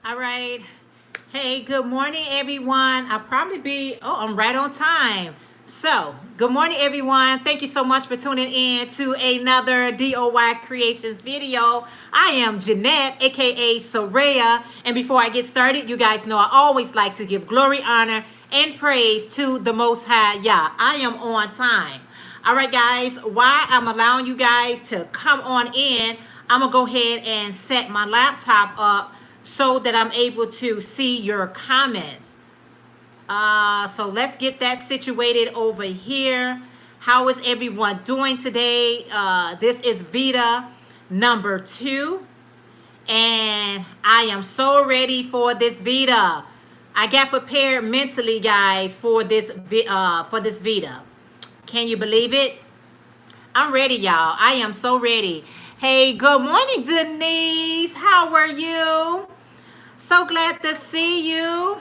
All right. Hey, good morning, everyone. I'm right on time. So, good morning, everyone. Thank you so much for tuning in to another DOY Creations video. I am Jeanette, aka Soraya. And before I get started, you guys know I always like to give glory, honor, and praise to the Most High Yah. I am on time. All right, guys, while I'm allowing you guys to come on in, I'm going to go ahead and set my laptop up so that I'm able to see your comments. So let's get that situated over here. How is everyone doing today? This is Veda number 2, and I am so ready for this Veda. I got prepared mentally, guys, for this Veda. Can you believe it? I'm ready, y'all. I am so ready. Hey, good morning, Denise. How are you? So glad to see you.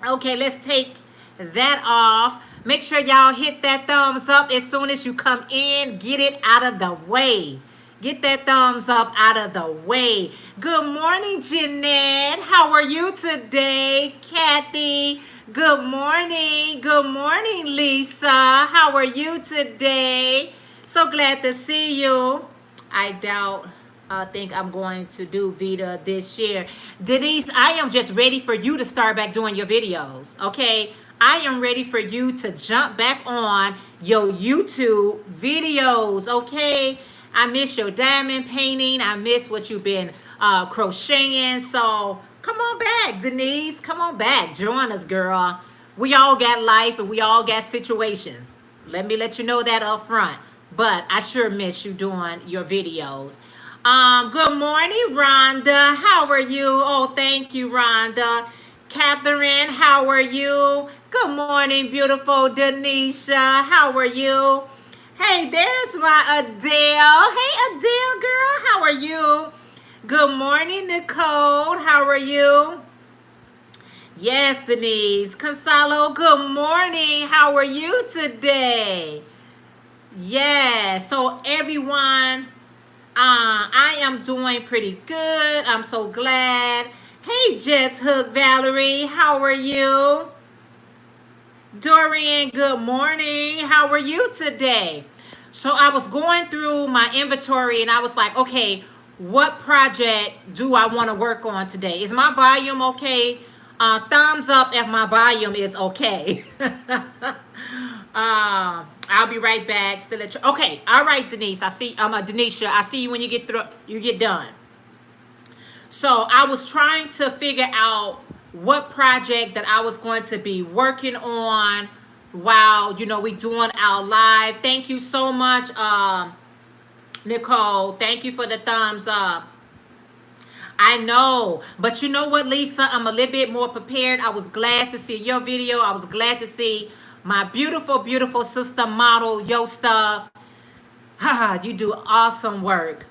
Okay, let's take that off. Make sure y'all hit that thumbs up as soon as you come in. Get it out of the way. Get that thumbs up out of the way. Good morning, Jeanette. How are you today? Kathy. Good morning. Good morning, Lisa. How are you today? So glad to see you. I think I'm going to do Vita this year. Denise, I am just ready for you to start back doing your videos, okay? I am ready for you to jump back on your YouTube videos, okay? I miss your diamond painting. I miss what you've been crocheting. So come on back, Denise. Come on back. Join us, girl. We all got life and we all got situations. Let me let you know that up front. But I sure miss you doing your videos. Good morning, Rhonda. How are you? Oh, thank you, Rhonda. Catherine, how are you? Good morning, beautiful Denisha. How are you? Hey, there's my Adele. Hey, Adele, girl. How are you? Good morning, Nicole. How are you? Yes, Denise. Consalo, good morning. How are you today? Yes. So, everyone, I am doing pretty good. I'm so glad. Hey, Jess Hook Valerie, how are you? Dorian, good morning. How are you today? So I was going through my inventory and I was like, okay, what project do I want to work on today? Is my volume okay? Thumbs up if my volume is okay. I'll be right back. Still at okay, all right, Denise. I see. Denisha. I see you when you get through. You get done. So I was trying to figure out what project that I was going to be working on while we doing our live. Thank you so much, Nicole. Thank you for the thumbs up. I know, but you know what, Lisa? I'm a little bit more prepared. I was glad to see your video. I was glad to see my beautiful, beautiful sister model your stuff. Haha, you do awesome work.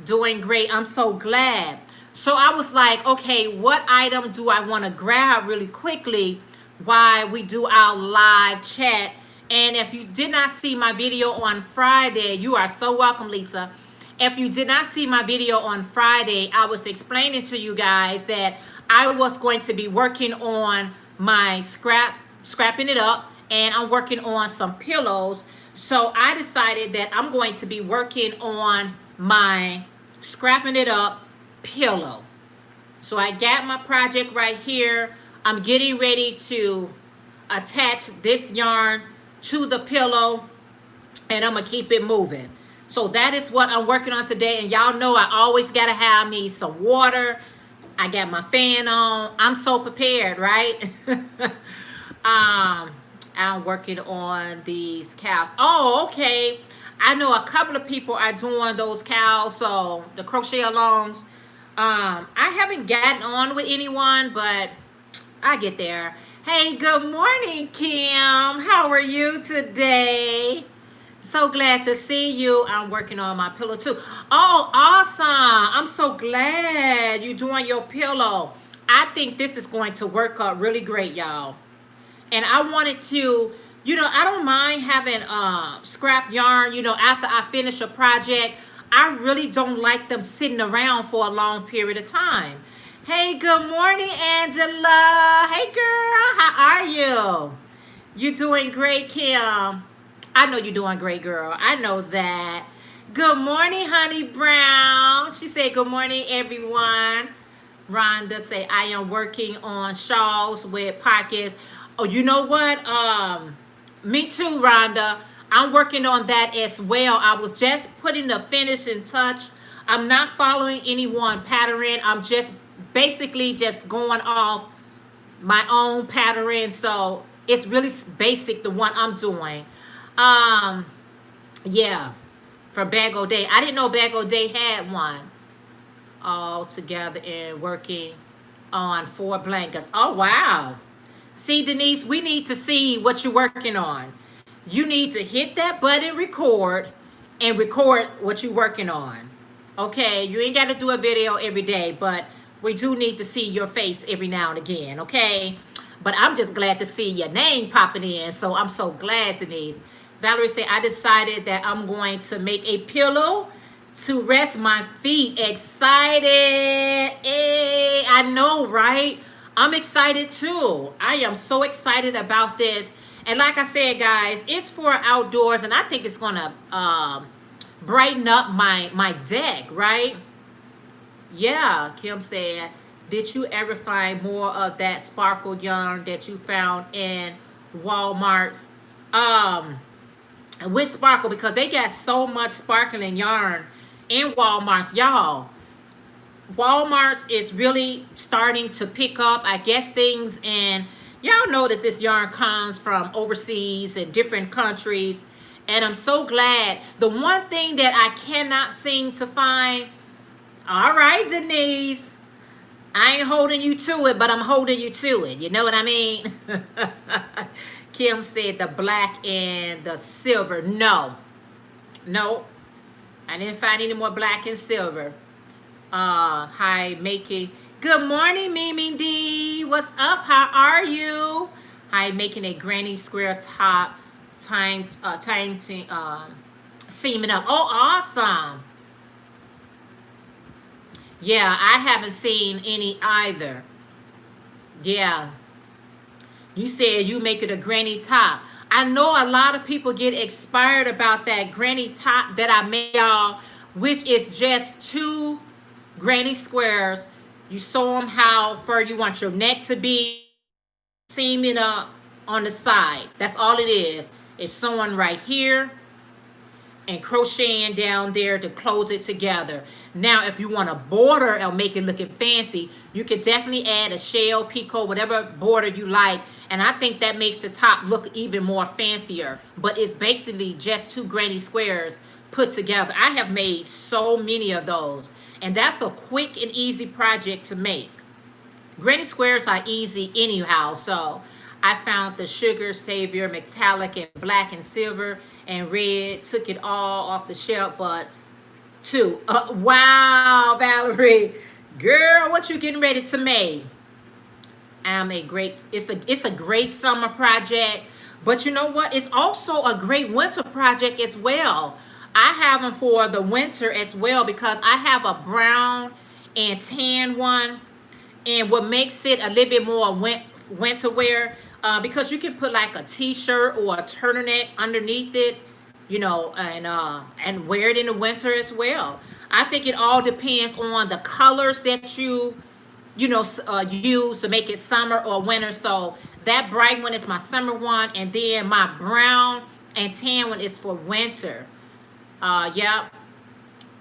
Doing great. I'm so glad. So I was like, okay, what item do I want to grab really quickly while we do our live chat? And if you did not see my video on Friday, you are so welcome, Lisa. If you did not see my video on Friday, I was explaining to you guys that I was going to be working on my scrapping it up, and I'm working on some pillows. So I decided that I'm going to be working on my scrapping it up pillow. So I got my project right here. I'm getting ready to attach this yarn to the pillow, and I'm gonna keep it moving. So that is what I'm working on today. And y'all know I always gotta have me some water. I got my fan on. I'm so prepared, right? I'm working on these cows. Oh, okay. I know a couple of people are doing those cows, so the crochet alongs. I haven't gotten on with anyone, but I get there. Hey, good morning, Kim. How are you today? So glad to see you. I'm working on my pillow too. Oh, awesome. I'm so glad you're doing your pillow. I think this is going to work out really great, y'all. And I wanted to, I don't mind having scrap yarn, after I finish a project. I really don't like them sitting around for a long period of time. Hey, good morning, Angela. Hey, girl. How are you? You doing great, Kim. I know you're doing great, girl. I know that. Good morning, Honey Brown. She said, good morning, everyone. Rhonda say, I am working on shawls with pockets. Oh, you know what? Me too, Rhonda. I'm working on that as well. I was just putting the finishing touch. I'm not following any one pattern. I'm just basically just going off my own pattern. So it's really basic, the one I'm doing. Um, yeah, from Bag O Day. I didn't know Bag O Day had one all together and working on 4 blankets. Oh, wow. See, Denise, we need to see what you're working on. You need to hit that button, record, and record what you're working on. Okay, you ain't got to do a video every day, but we do need to see your face every now and again, okay? But I'm just glad to see your name popping in, so I'm so glad, Denise. Valerie said, I decided that I'm going to make a pillow to rest my feet. Excited. Hey, I know, right? I'm excited too. I am so excited about this. And like I said, guys, it's for outdoors, and I think it's going to brighten up my deck, right? Yeah, Kim said, did you ever find more of that sparkle yarn that you found in Walmart's? With sparkle, because they got so much sparkling yarn in Walmart's, y'all. Walmart's is really starting to pick up, I guess, things, and y'all know that this yarn comes from overseas and different countries, and I'm so glad. The one thing that I cannot seem to find, all right, Denise, I ain't holding you to it, but I'm holding you to it. You know what I mean? Kim said the black and the silver. No. No. I didn't find any more black and silver. Hi, making. Good morning, Mimi D. What's up? How are you? Hi, making a granny square top. Time seaming up. Oh, awesome. Yeah, I haven't seen any either. Yeah. You said you make it a granny top. I know a lot of people get inspired about that granny top that I made, y'all, which is just 2 granny squares. You sew them how far you want your neck to be, seaming up on the side. That's all it is. It's sewing right here and crocheting down there to close it together. Now, if you want to border or make it looking fancy, you can definitely add a shell, picot, whatever border you like. And I think that makes the top look even more fancier. But it's basically just 2 granny squares put together. I have made so many of those. And that's a quick and easy project to make. Granny squares are easy anyhow. So I found the Sugar Savior metallic and black and silver and red. Took it all off the shelf, but 2. Wow, Valerie. Girl, what you getting ready to make? It's a great summer project, but you know what? It's also a great winter project as well. I have them for the winter as well because I have a brown and tan one, and what makes it a little bit more winter wear, because you can put like a t-shirt or a turtleneck underneath it, and wear it in the winter as well. I think it all depends on the colors that you use to make it summer or winter. So that bright one is my summer one, and then my brown and tan one is for winter. Yep.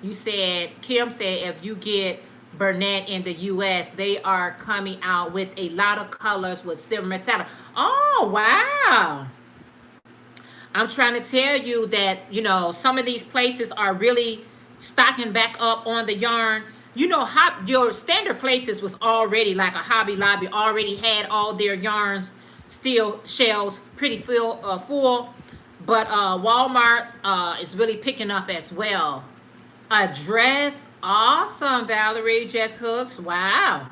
Kim said, if you get Burnett in the U.S., they are coming out with a lot of colors with silver metallic. Oh, wow. I'm trying to tell you that, some of these places are really stocking back up on the yarn. Your standard places was already like a Hobby Lobby, already had all their yarns, still shelves pretty full. But Walmart is really picking up as well. A dress, awesome, Valerie. Dress hooks, wow.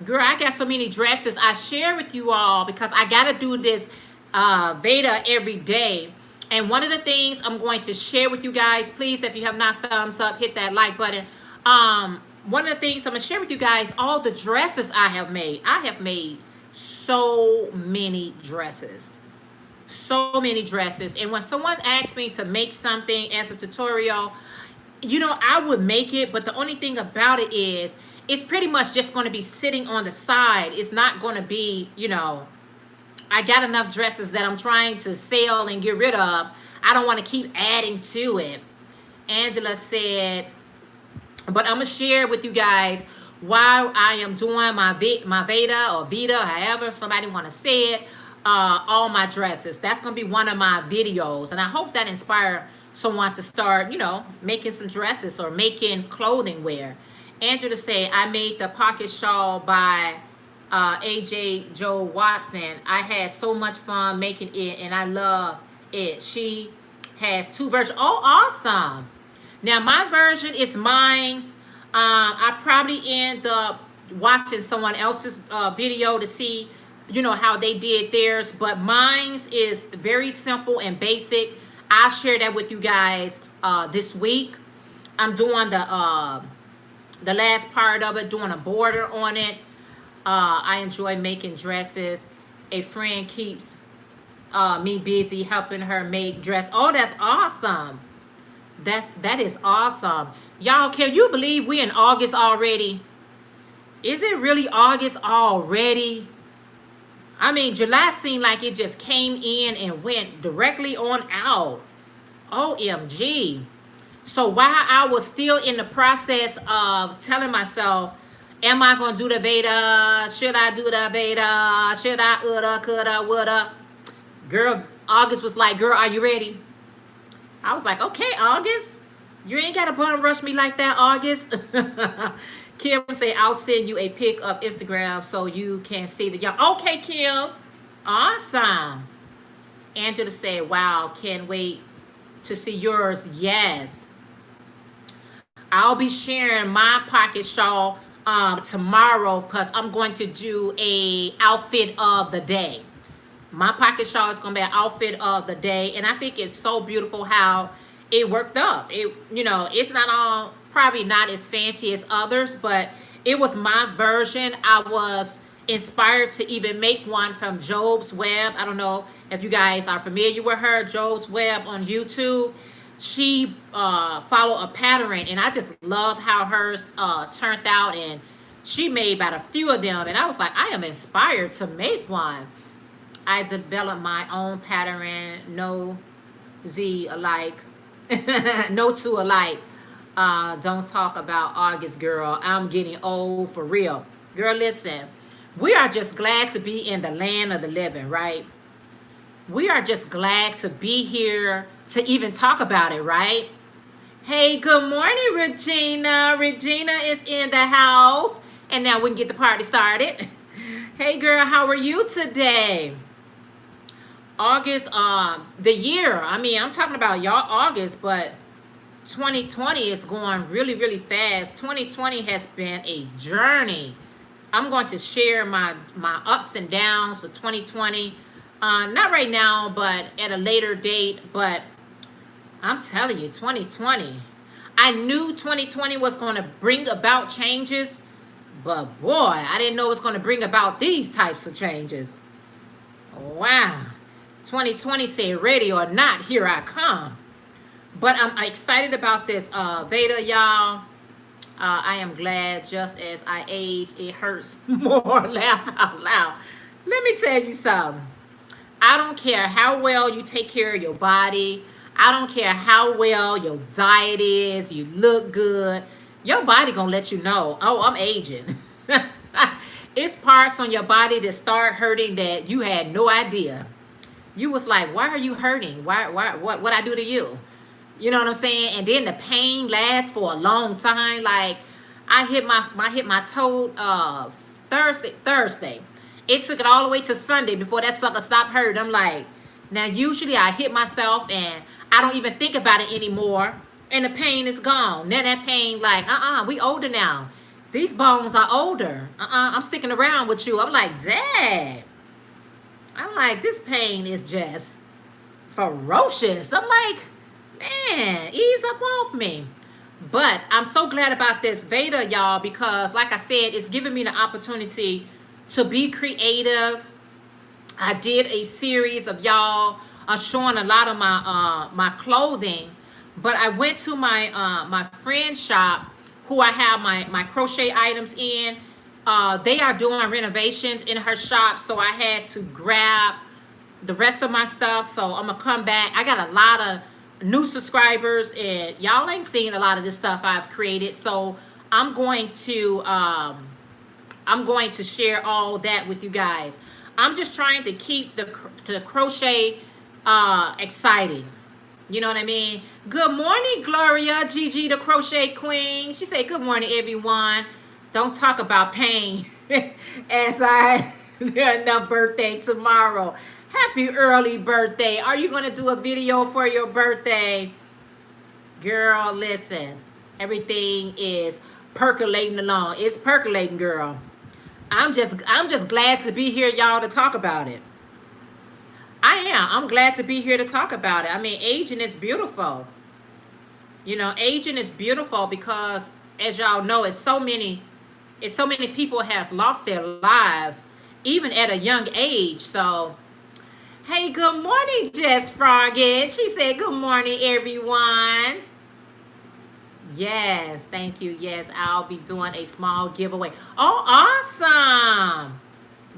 Girl, I got so many dresses I share with you all because I got to do this Veda every day. And one of the things I'm going to share with you guys, please, if you have not thumbs up, hit that like button. one of the things I'm gonna share with you guys, all the dresses I have made. I have made so many dresses. So many dresses. And when someone asks me to make something as a tutorial, I would make it, but the only thing about it is it's pretty much just going to be sitting on the side. It's not going to be, I got enough dresses that I'm trying to sell and get rid of. I don't want to keep adding to it. Angela said, but I'm going to share with you guys while I am doing my Veda or Veda, however somebody want to say it, all my dresses. That's going to be one of my videos. And I hope that inspire someone to start, making some dresses or making clothing wear. Angela said, I made the pocket shawl by AJ Joe Watson. I had so much fun making it and I love it. She has 2 versions. Oh, awesome. Now my version is mine's. I probably end up watching someone else's video to see, how they did theirs. But mine's is very simple and basic. I'll share that with you guys this week. I'm doing the last part of it, doing a border on it. I enjoy making dresses. A friend keeps me busy helping her make dress. Oh, that's awesome. That is awesome. Y'all, can you believe we in August already? Is it really August already? I mean, July seemed like it just came in and went directly on out. OMG. So while I was still in the process of telling myself, am I going to do the Veda? Should I do the Veda? Should I coulda, woulda? Girl, August was like, girl, are you ready? I was like, okay, August. You ain't got to bum rush me like that, August. Kim would say, I'll send you a pic of Instagram so you can see the y'all. Okay, Kim. Awesome. Angela said, wow, can't wait to see yours. Yes. I'll be sharing my pocket shawl tomorrow because I'm going to do a outfit of the day. My pocket shawl is going to be an outfit of the day. And I think it's so beautiful how it worked up. It's not all, probably not as fancy as others, but it was my version. I was inspired to even make one from Job's Web. I don't know if you guys are familiar with her, Job's Web on YouTube. She followed a pattern, and I just loved how hers turned out, and she made about a few of them, and I was like, I am inspired to make one. I developed my own pattern, no Z alike, no two alike. Don't talk about August, girl. I'm getting old for real. Girl, listen, we are just glad to be in the land of the living, right? We are just glad to be here to even talk about it, right? Hey, good morning, Regina. Regina is in the house. And now we can get the party started. Hey, girl, how are you today? August, the year. I mean, I'm talking about y'all August, but 2020 is going really, really fast. 2020 has been a journey. I'm going to share my ups and downs of 2020. Not right now, but at a later date. But I'm telling you, 2020. I knew 2020 was going to bring about changes. But boy, I didn't know it was going to bring about these types of changes. Wow. 2020 said, ready or not, here I come. But I'm excited about this Veda, y'all. I am glad just as I age, it hurts more. Laugh out loud. Let me tell you something. I don't care how well you take care of your body. I don't care how well your diet is. You look good. Your body gonna let you know, oh, I'm aging. It's parts on your body that start hurting that you had no idea. You was like, why are you hurting? What I do to you? You know what I'm saying? And then the pain lasts for a long time. Like I hit my toe Thursday. It took it all the way to Sunday before that sucker stopped hurting. I'm like, now usually I hit myself and I don't even think about it anymore. And the pain is gone. Then that pain like, we older now. These bones are older. I'm sticking around with you. I'm like, Dad. I'm like, this pain is just ferocious. I'm like, man, ease up off me. But I'm so glad about this Veda, y'all, because like I said, it's giving me the opportunity to be creative. I did a series of y'all showing a lot of my clothing, but I went to my friend's shop who I have my crochet items in. They are doing renovations in her shop, so I had to grab the rest of my stuff. So I'm gonna come back. I got a lot of new subscribers, and y'all ain't seen a lot of this stuff I've created. So I'm going to I'm going to share all that with you guys. I'm just trying to keep the crochet exciting. You know what I mean? Good morning, Gloria, Gigi, the crochet queen. She said, "Good morning, everyone. Don't talk about pain as I enough birthday tomorrow. Happy early birthday. Are you going to do a video for your birthday?" Girl, listen. Everything is percolating along. It's percolating, girl. I'm just glad to be here, y'all, to talk about it. I am. I'm glad to be here to talk about it. I mean, aging is beautiful. You know, aging is beautiful because, as y'all know, it's so many people has lost their lives, even at a young age. So, hey, good morning, Jess Frogget. She said, "Good morning, everyone." Yes, thank you. Yes, I'll be doing a small giveaway. Oh, awesome.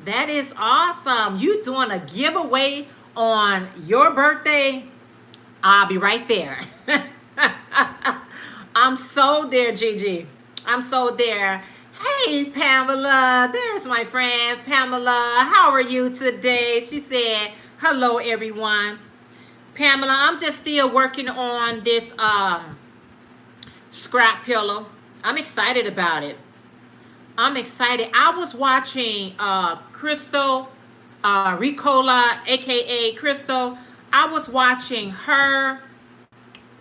That is awesome. You doing a giveaway on your birthday? I'll be right there. I'm so there, Gigi. I'm so there. Hey, Pamela. There's my friend, Pamela. How are you today? She said, "Hello, everyone." Pamela, I'm just still working on this scrap pillow. I'm excited about it. I'm excited. I was watching Crystal Ricola, aka Crystal. I was watching her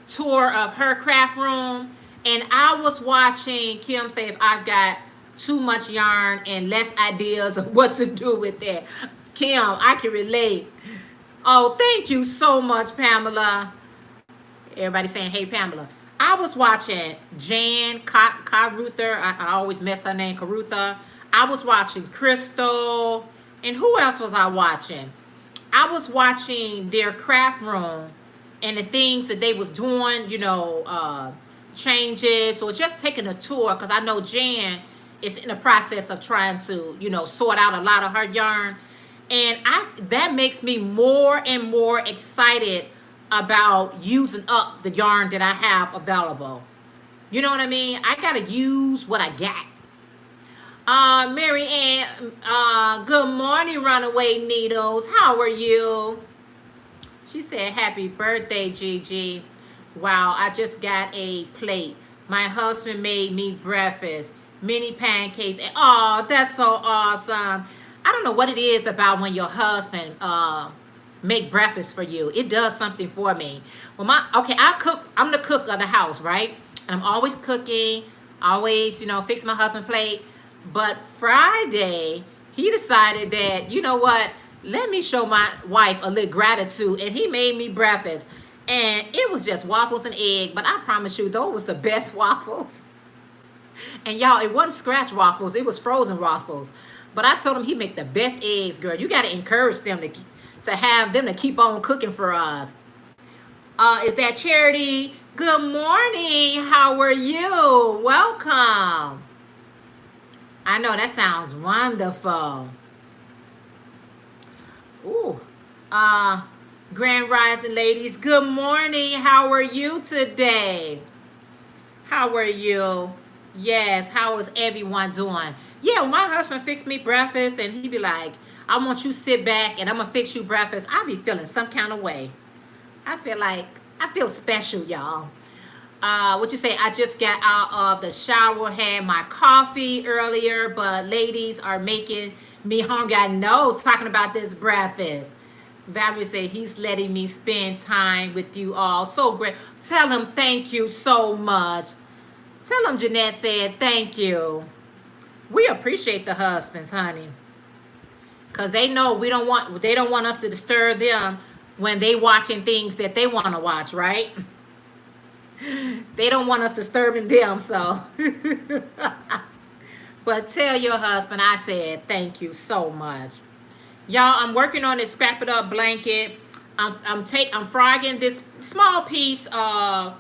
tour of her craft room, and I was watching Kim say if I've got too much yarn and less ideas of what to do with it. Kim, I can relate. Oh, thank you so much, Pamela. Everybody saying, "Hey, Pamela." I was watching Jan Caruther. I always mess her name, Caruther. I was watching Crystal. And who else was I watching? I was watching their craft room and the things that they was doing, changes or just taking a tour. Because I know Jan is in the process of trying to, sort out a lot of her yarn. And that makes me more and more excited about using up the yarn that I have available. You know what I mean? I gotta use what I got. Mary Ann, good morning, Runaway Needles. How are you? She said, "Happy birthday, Gigi. Wow, I just got a plate. My husband made me breakfast, mini pancakes, and oh, that's so awesome." I don't know what it is about when your husband make breakfast for you. It does something for me. Well, I cook. I'm the cook of the house, right? And I'm always cooking, always, fix my husband plate. But Friday, he decided that, you know what? Let me show my wife a little gratitude, and he made me breakfast. And it was just waffles and egg, but I promise you, those was the best waffles. And y'all, it wasn't scratch waffles, it was frozen waffles. But I told him he make the best eggs, girl. You got to encourage them to have them to keep on cooking for us. Is that Charity? Good morning. How are you? Welcome. I know that sounds wonderful. Ooh. Grand Rising ladies, good morning. How are you today? How are you? Yes, how is everyone doing? Yeah, when my husband fixed me breakfast and he be like, "I want you to sit back and I'm going to fix you breakfast," I be feeling some kind of way. I feel special, y'all. What you say? I just got out of the shower, had my coffee earlier, but ladies are making me hungry. I know, talking about this breakfast. Valerie said he's letting me spend time with you all. So great. Tell him thank you so much. Tell him Jeanette said thank you. We appreciate the husbands, honey. Because they know they don't want us to disturb them when they watching things that they want to watch, right? They don't want us disturbing them, so. But tell your husband I said thank you so much. Y'all, I'm working on this scrap it up blanket. I'm frogging this small piece of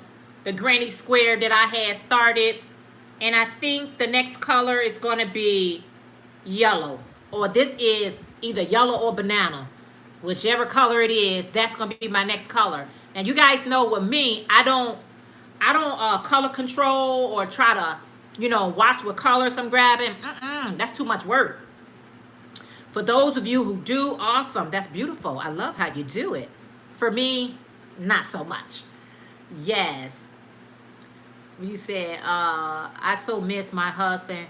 the granny square that I had started. And I think the next color is going to be yellow. Or this is either yellow or banana. Whichever color it is, that's going to be my next color. And you guys know with me, I don't color control or try to, watch what colors I'm grabbing. That's too much work. For those of you who do, awesome. That's beautiful. I love how you do it. For me, not so much. Yes. You said, I so miss my husband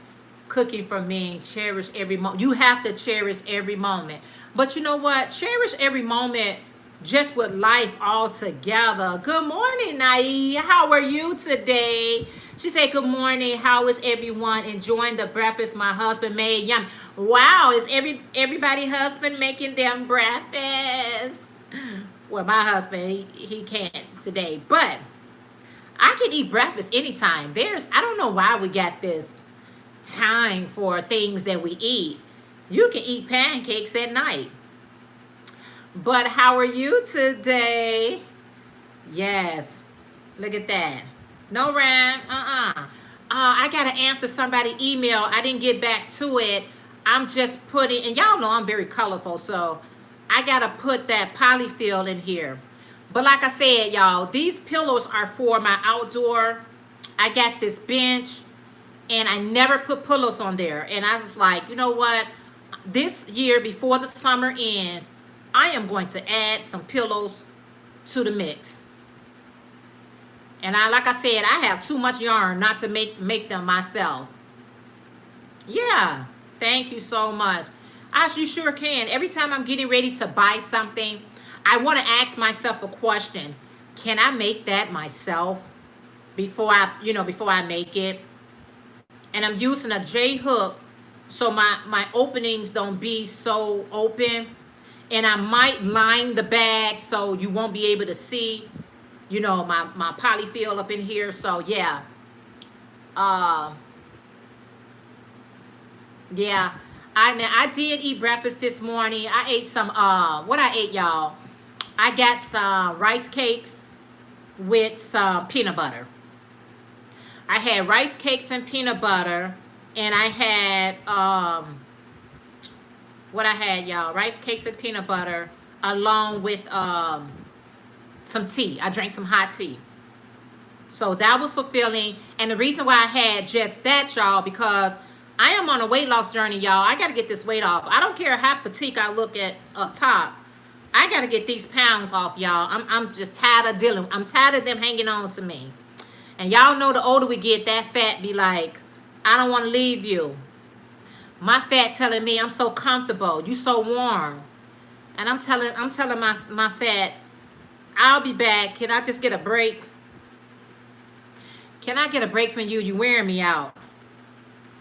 cooking for me and cherish every moment. You have to cherish every moment. But you know what? Cherish every moment just with life all together. Good morning, Nai. How are you today? She said, good morning. How is everyone enjoying the breakfast my husband made? Yum. Wow, is everybody husband making them breakfast? Well, my husband, he can't today. But I can eat breakfast anytime. I don't know why we got this time for things that we eat. You can eat pancakes at night. But how are you today? Yes. Look at that. No, Ram. I got to answer somebody's email. I didn't get back to it. I'm just putting, and y'all know I'm very colorful, so I got to put that polyfill in here. But like I said, y'all, these pillows are for my outdoor. I got this bench, and I never put pillows on there. And I was like, you know what? This year, before the summer ends, I am going to add some pillows to the mix. And like I said, I have too much yarn not to make them myself. Yeah, thank you so much. You sure can. Every time I'm getting ready to buy something, I want to ask myself a question. Can I make that myself before I make it? And I'm using a J hook so my openings don't be so open. And I might line the bag so you won't be able to see, my polyfill up in here. So yeah. Yeah. I did eat breakfast this morning. I ate some what I ate, y'all. I got some rice cakes with some peanut butter. I had rice cakes and peanut butter, and I had what I had, y'all, rice cakes and peanut butter along with some tea. I drank some hot tea. So that was fulfilling. And the reason why I had just that, y'all, because I am on a weight loss journey, y'all. I got to get this weight off. I don't care how petite I look at up top. I got to get these pounds off, y'all. I'm just tired of dealing. I'm tired of them hanging on to me. And y'all know the older we get, that fat be like, I don't want to leave you. My fat telling me I'm so comfortable. You so warm. And I'm telling my fat, I'll be back. Can I just get a break? Can I get a break from you? You wearing me out.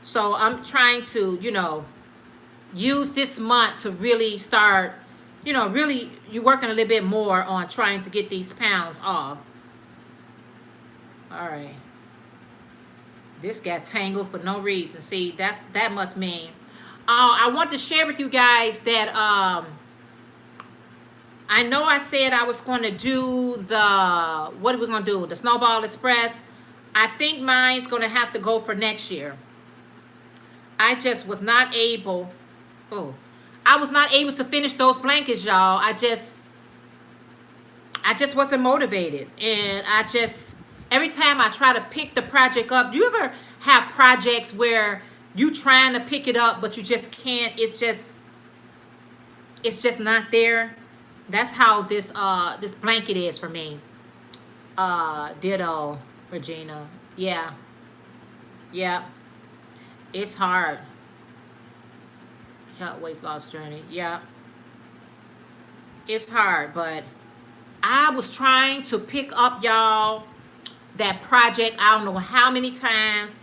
So I'm trying to, use this month to really start, really you're working a little bit more on trying to get these pounds off. All right. This got tangled for no reason. See, that must mean. I want to share with you guys that I know I said I was going to do what are we going to do? The Snowball Express. I think mine's going to have to go for next year. I just was not able. I was not able to finish those blankets, y'all. I just wasn't motivated, and every time I try to pick the project up. Do you ever have projects where you trying to pick it up but you just can't? It's just not there. That's how this blanket is for me. Ditto, Regina. Yeah. It's hard. Weight loss journey. Yeah. It's hard, but I was trying to pick up, y'all, that project. I don't know how many times.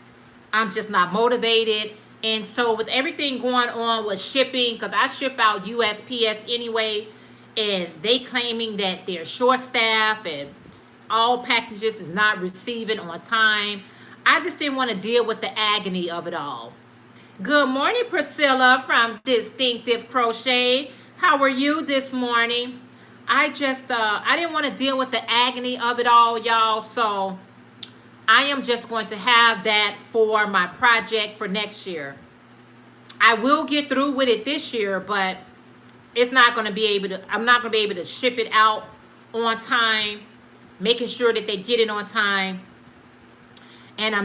I'm just not motivated. And so with everything going on with shipping, because I ship out USPS anyway, and they claiming that they're short staff, and all packages is not receiving on time. I just didn't want to deal with the agony of it all. Good morning, Priscilla from Distinctive Crochet. How are you this morning? I didn't want to deal with the agony of it all, y'all. So I am just going to have that for my project for next year. I will get through with it this year, but it's not going to be able to, I'm not going to be able to ship it out on time, making sure that they get it on time. And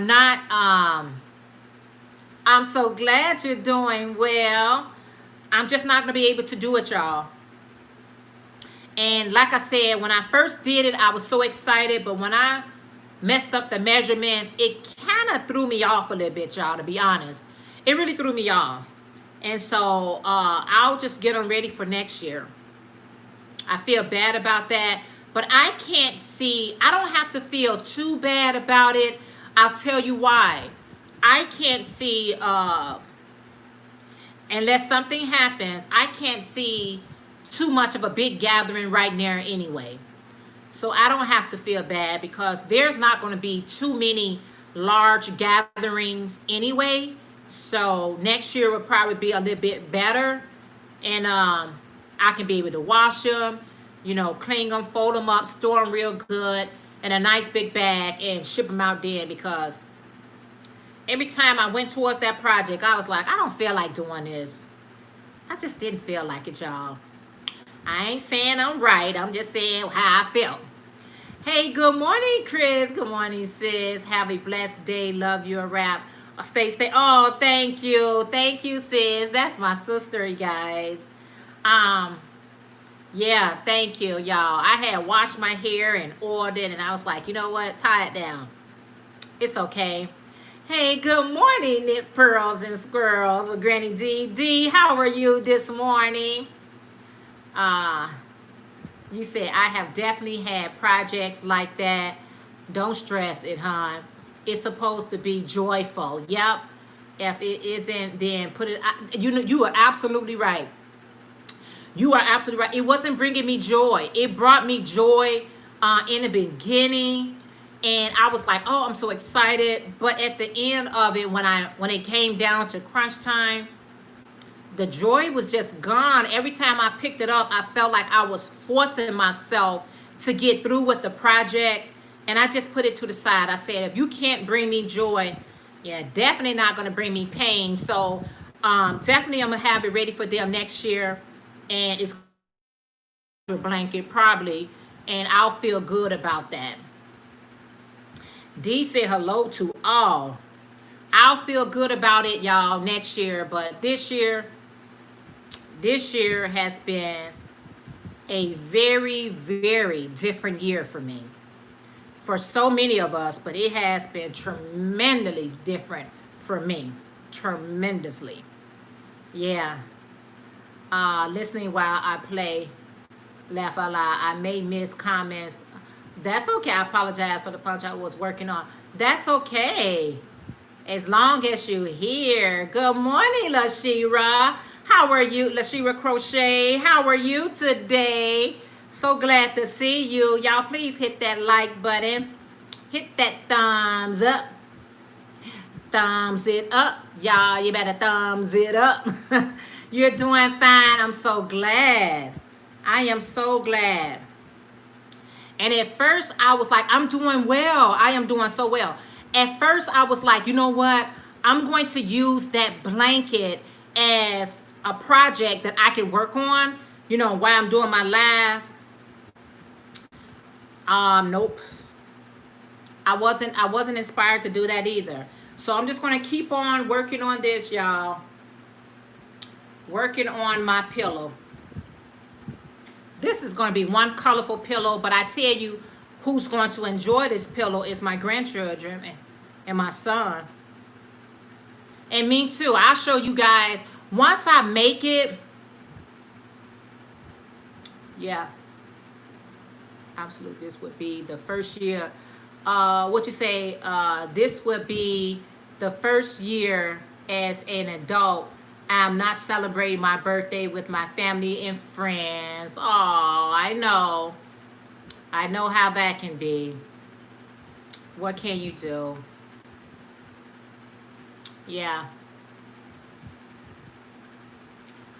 I'm so glad you're doing well. I'm just not going to be able to do it, y'all. And like I said, when I first did it, I was so excited. But when I messed up the measurements, it kind of threw me off a little bit, y'all, to be honest. It really threw me off. And so I'll just get them ready for next year. I feel bad about that. But I don't have to feel too bad about it. I'll tell you why. I can't see, unless something happens, I can't see too much of a big gathering right there anyway. So I don't have to feel bad because there's not going to be too many large gatherings anyway. So next year will probably be a little bit better. And I can be able to wash them, clean them, fold them up, store them real good in a nice big bag and ship them out then, because every time I went towards that project, I was like, I don't feel like doing this. I just didn't feel like it, y'all. I ain't saying I'm right. I'm just saying how I felt. Hey, good morning, Chris. Good morning, sis. Have a blessed day. Love you, a wrap. Stay. Oh, thank you. Thank you, sis. That's my sister, you guys. Yeah, thank you, y'all. I had washed my hair and oiled it, and I was like, you know what? Tie it down. It's okay. Hey, good morning, knit pearls and squirrels with Granny D. D, how are you this morning? You said, I have definitely had projects like that. Don't stress it, hon. It's supposed to be joyful. Yep. If it isn't, then put it. You are absolutely right. You are absolutely right. It wasn't bringing me joy. It brought me joy in the beginning. And I was like, oh, I'm so excited. But at the end of it, when it came down to crunch time, the joy was just gone. Every time I picked it up, I felt like I was forcing myself to get through with the project. And I just put it to the side. I said, if you can't bring me joy, yeah, definitely not going to bring me pain. So definitely I'm going to have it ready for them next year. And it's a blanket probably. And I'll feel good about that. D said hello to all. I'll feel good about it, y'all, next year. But this year has been a very, very different year for me. For so many of us, but it has been tremendously different for me. Tremendously. Yeah. Listening while I play, laugh out loud. I may miss comments. That's okay. I apologize for the punch I was working on. That's okay. As long as you're here. Good morning, Lashira. How are you, Lashira Crochet? How are you today? So glad to see you. Y'all, please hit that like button. Hit that thumbs up. Thumbs it up. Y'all, you better thumbs it up. You're doing fine. I'm so glad. I am so glad. And at first, I was like, I'm doing well. I am doing so well. At first, I was like, you know what? I'm going to use that blanket as a project that I can work on, while I'm doing my live. Nope. I wasn't inspired to do that either. So I'm just going to keep on working on this, y'all. Working on my pillow. This is going to be one colorful pillow, but I tell you who's going to enjoy this pillow is my grandchildren and my son. And me too. I'll show you guys once I make it. Yeah. Absolutely. This would be the first year. This would be the first year as an adult. I'm not celebrating my birthday with my family and friends. Oh, I know. I know how that can be. What can you do? Yeah.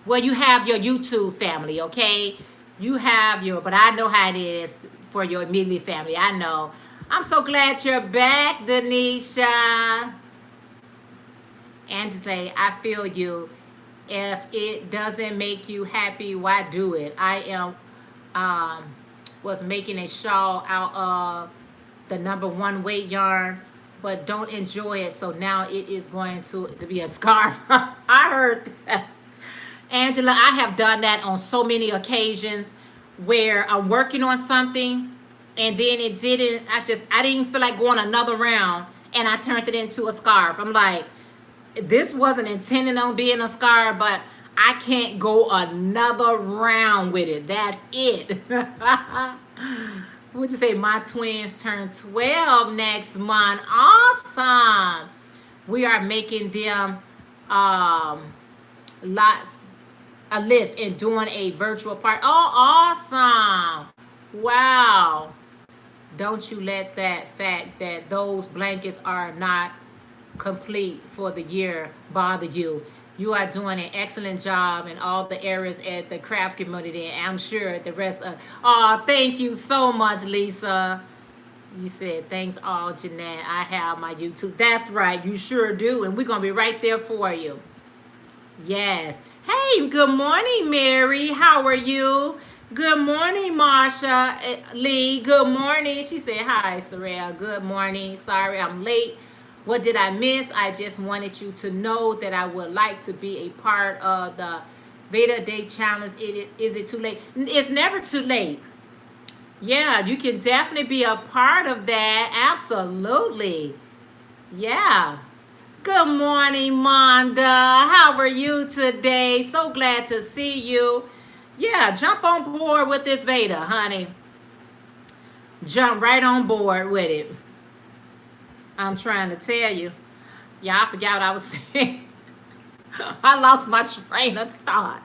Well, you have your YouTube family, okay? You have your, but I know how it is for your immediate family. I know. I'm so glad you're back, Denisha. Angela, I feel you. If it doesn't make you happy, why do it? I am um was making a shawl out of the number one weight yarn, but don't enjoy it. So now it is going to be a scarf. I heard that. Angela, I have done that on so many occasions where I'm working on something and then it didn't, I didn't feel like going another round and I turned it into a scarf. I'm like, this wasn't intended on being a scarf, but I can't go another round with it. That's it. Would you say my twins turn 12 next month? Awesome. We are making them lots a list and doing a virtual part. Oh, awesome. Wow. Don't you let that fact that those blankets are not complete for the year bother you. You are doing an excellent job in all the areas at the craft community. And I'm sure the rest of, oh, thank you so much, Lisa. You said, thanks all, Jeanette. I have my YouTube. That's right. You sure do. And we're going to be right there for you. Yes. Hey, good morning, Mary. How are you? Good morning, Marsha. Lee, good morning. She said, hi, Soraya. Good morning. Sorry I'm late. What did I miss? I just wanted you to know that I would like to be a part of the Veda Day Challenge. Is it too late? It's never too late. Yeah, you can definitely be a part of that. Absolutely. Yeah. Good morning, Monda. How are you today? So glad to see you. Yeah, jump on board with this Veda, honey. Jump right on board with it. I'm trying to tell you. Yeah, I forgot what I was saying. I lost my train of thought.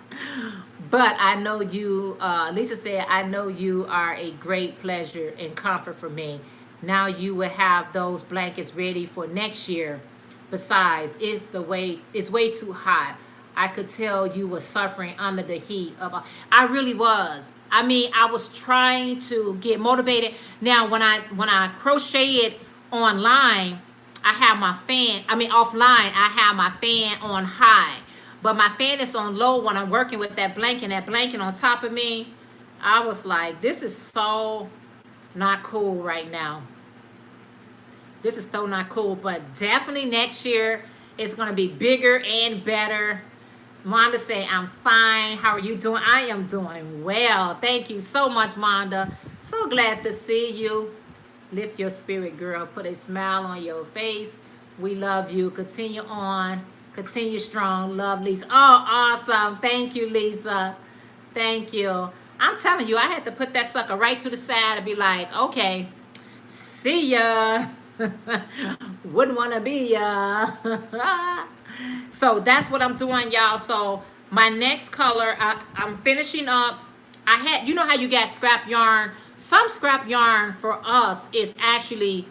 But I know you, Lisa said, I know you are a great pleasure and comfort for me. Now you will have those blankets ready for next year. Besides, it's way too hot. I could tell you were suffering under the heat of. I really was. I mean, I was trying to get motivated. Now, when I crocheted online, I have my fan. I mean, offline, I have my fan on high, but my fan is on low when I'm working with that blanket. That blanket on top of me, I was like, this is so not cool right now. This is so not cool, but definitely next year it's going to be bigger and better. Monda say, I'm fine. How are you doing? I am doing well. Thank you so much, Monda. So glad to see you. Lift your spirit, girl. Put a smile on your face. We love you. Continue on. Continue strong. Love, Lisa. Oh, awesome. Thank you, Lisa. Thank you. I'm telling you, I had to put that sucker right to the side and be like, okay, see ya. Wouldn't want to be ya. So that's what I'm doing, y'all. So my next color, I'm finishing up. I had, you know how you got scrap yarn? Some scrap yarn for us is actually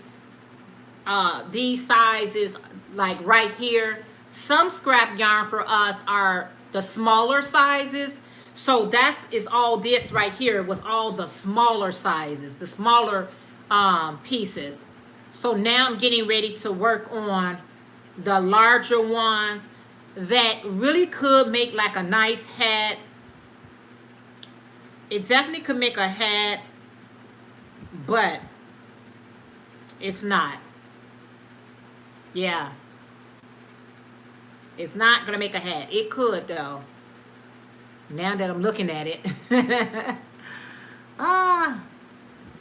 these sizes, like right here. Some scrap yarn for us are the smaller sizes. So that's is all this right here was all the smaller sizes, the smaller pieces. So now I'm getting ready to work on the larger ones that really could make like a nice hat. It definitely could make a hat, but it's not. Yeah. It's not going to make a hat. It could though. Now that I'm looking at it.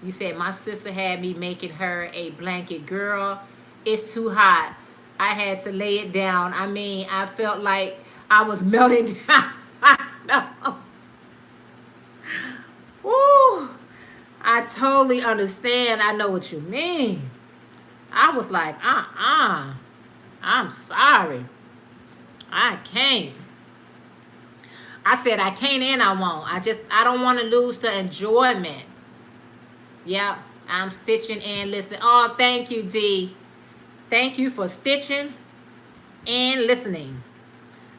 You said my sister had me making her a blanket. Girl, it's too hot. I had to lay it down. I mean, I felt like I was melting down. No. Woo. I totally understand. I know what you mean. I was like, I'm sorry. I can't. I said I can't and I won't. I don't want to lose the enjoyment. Yep, I'm stitching and listening. Oh, thank you, D. Thank you for stitching and listening.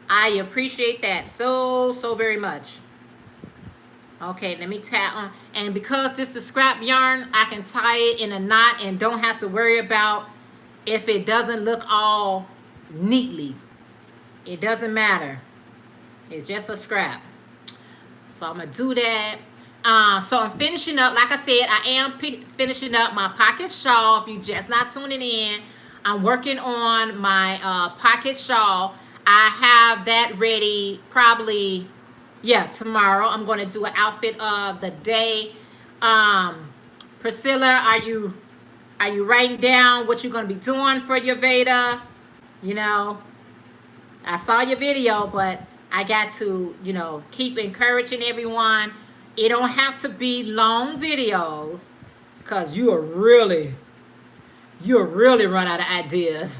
I appreciate that so very much. Okay, let me tap on. And because this is scrap yarn, I can tie it in a knot and don't have to worry about if it doesn't look all neatly. It doesn't matter. It's just a scrap. So I'm going to do that. So I'm finishing up. Like I said, I am finishing up my pocket shawl. If you just not tuning in, I'm working on my pocket shawl. I have that ready probably, yeah, tomorrow. I'm going to do an outfit of the day. Priscilla, are you writing down what you're going to be doing for your Veda? You know, I saw your video, but I got to, keep encouraging everyone. It don't have to be long videos because you'll really run out of ideas.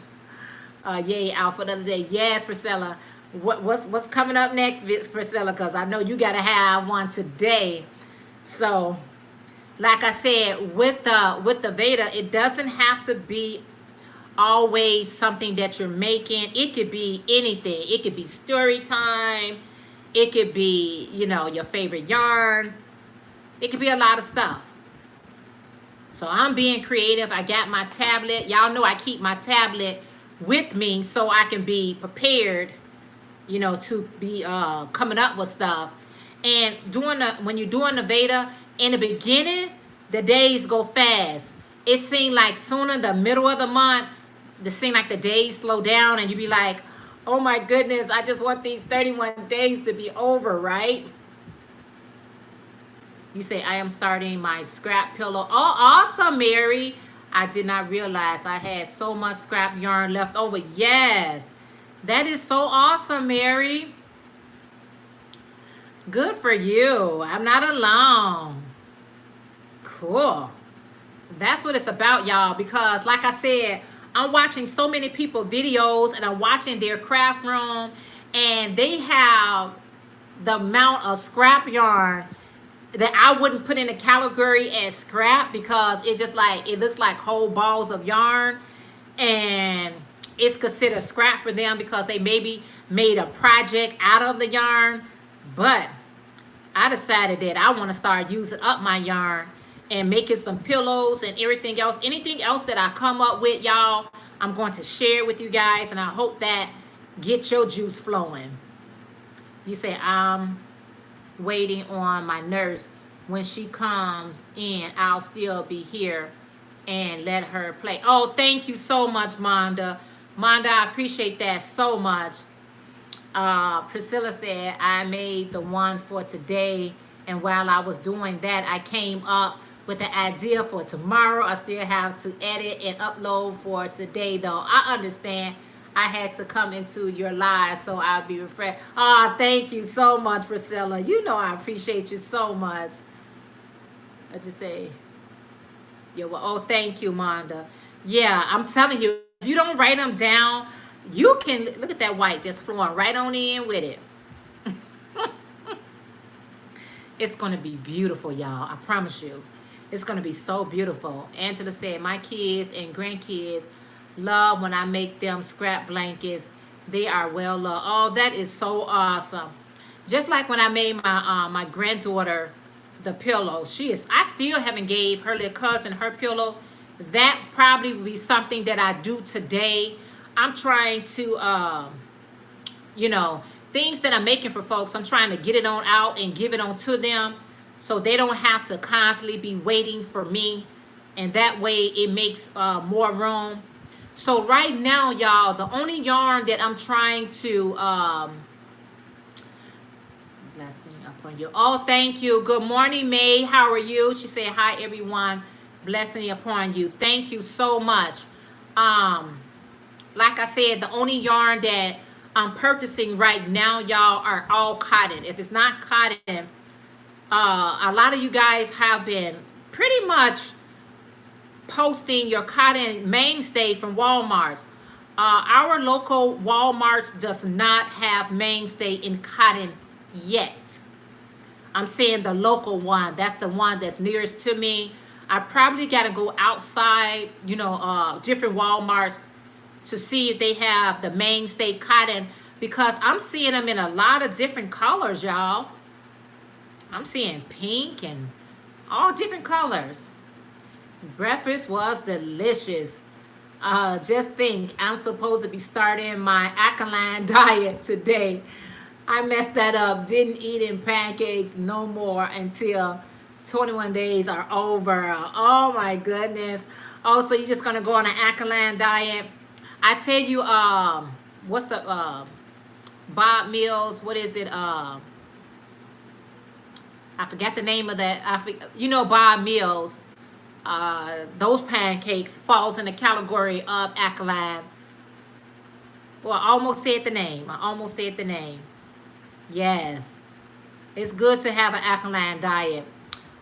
Yay, outfit of the day. Yes, Priscilla. What's coming up next, Priscilla? Because I know you got to have one today. So, like I said, with the Veda, it doesn't have to be always something that you're making. It could be anything. It could be story time. It could be, your favorite yarn. It could be a lot of stuff. So I'm being creative. I got my tablet. Y'all know I keep my tablet with me so I can be prepared, to be coming up with stuff. And when you're doing the Veda, in the beginning, the days go fast. It seems like sooner the middle of the month, it seems like the days slow down and you be like, oh my goodness, I just want these 31 days to be over, right? You say, I am starting my scrap pillow. Oh, awesome, Mary. I did not realize I had so much scrap yarn left over. Yes, that is so awesome, Mary. Good for you. I'm not alone. Cool. That's what it's about, y'all, because like I said, I'm watching so many people videos and I'm watching their craft room and they have the amount of scrap yarn that I wouldn't put in a category as scrap because it looks like whole balls of yarn, and it's considered scrap for them because they maybe made a project out of the yarn. But I decided that I want to start using up my yarn and making some pillows and everything else. Anything else that I come up with, y'all, I'm going to share with you guys, and I hope that gets your juice flowing. You say, I'm waiting on my nurse. When she comes in, I'll still be here and let her play. Oh, thank you so much, Monda. Monda, I appreciate that so much. Priscilla said, I made the one for today, and while I was doing that, I came up with the idea for tomorrow. I still have to edit and upload for today, though. I understand. I had to come into your live, so I'll be refreshed. Oh, thank you so much, Priscilla. You know I appreciate you so much. I just say, yeah, well, oh, thank you, Monda. Yeah, I'm telling you, if you don't write them down, you can, look at that white just flowing right on in with it. It's going to be beautiful, y'all. I promise you. It's going to be so beautiful. Angela said, my kids and grandkids love when I make them scrap blankets. They are well loved. Oh, that is so awesome. Just like when I made my granddaughter the pillow. I still haven't gave her little cousin her pillow. That probably will be something that I do today. I'm trying to, things that I'm making for folks, I'm trying to get it on out and give it on to them so they don't have to constantly be waiting for me. And that way it makes more room. So right now, y'all, the only yarn that I'm trying to, blessing upon you. Oh, thank you. Good morning, May. How are you? She said, hi, everyone. Blessing upon you. Thank you so much. Like I said, the only yarn that I'm purchasing right now, y'all, are all cotton. If it's not cotton, a lot of you guys have been pretty much posting your cotton mainstay from Walmart's. Our local Walmart's does not have mainstay in cotton yet. I'm saying the local one. That's the one that's nearest to me. I probably got to go outside, different Walmarts to see if they have the mainstay cotton because I'm seeing them in a lot of different colors, y'all. I'm seeing pink and all different colors. Breakfast was delicious. Just think, I'm supposed to be starting my alkaline diet today. I messed that up. Didn't eat in pancakes no more until 21 days are over. Oh my goodness. Oh, so you're just gonna go on an alkaline diet? I tell you, what's the Bob Mills? What is it? I forgot the name of that. Bob Mills. Those pancakes falls in the category of alkaline. Well, I almost said the name. Yes. It's good to have an alkaline diet.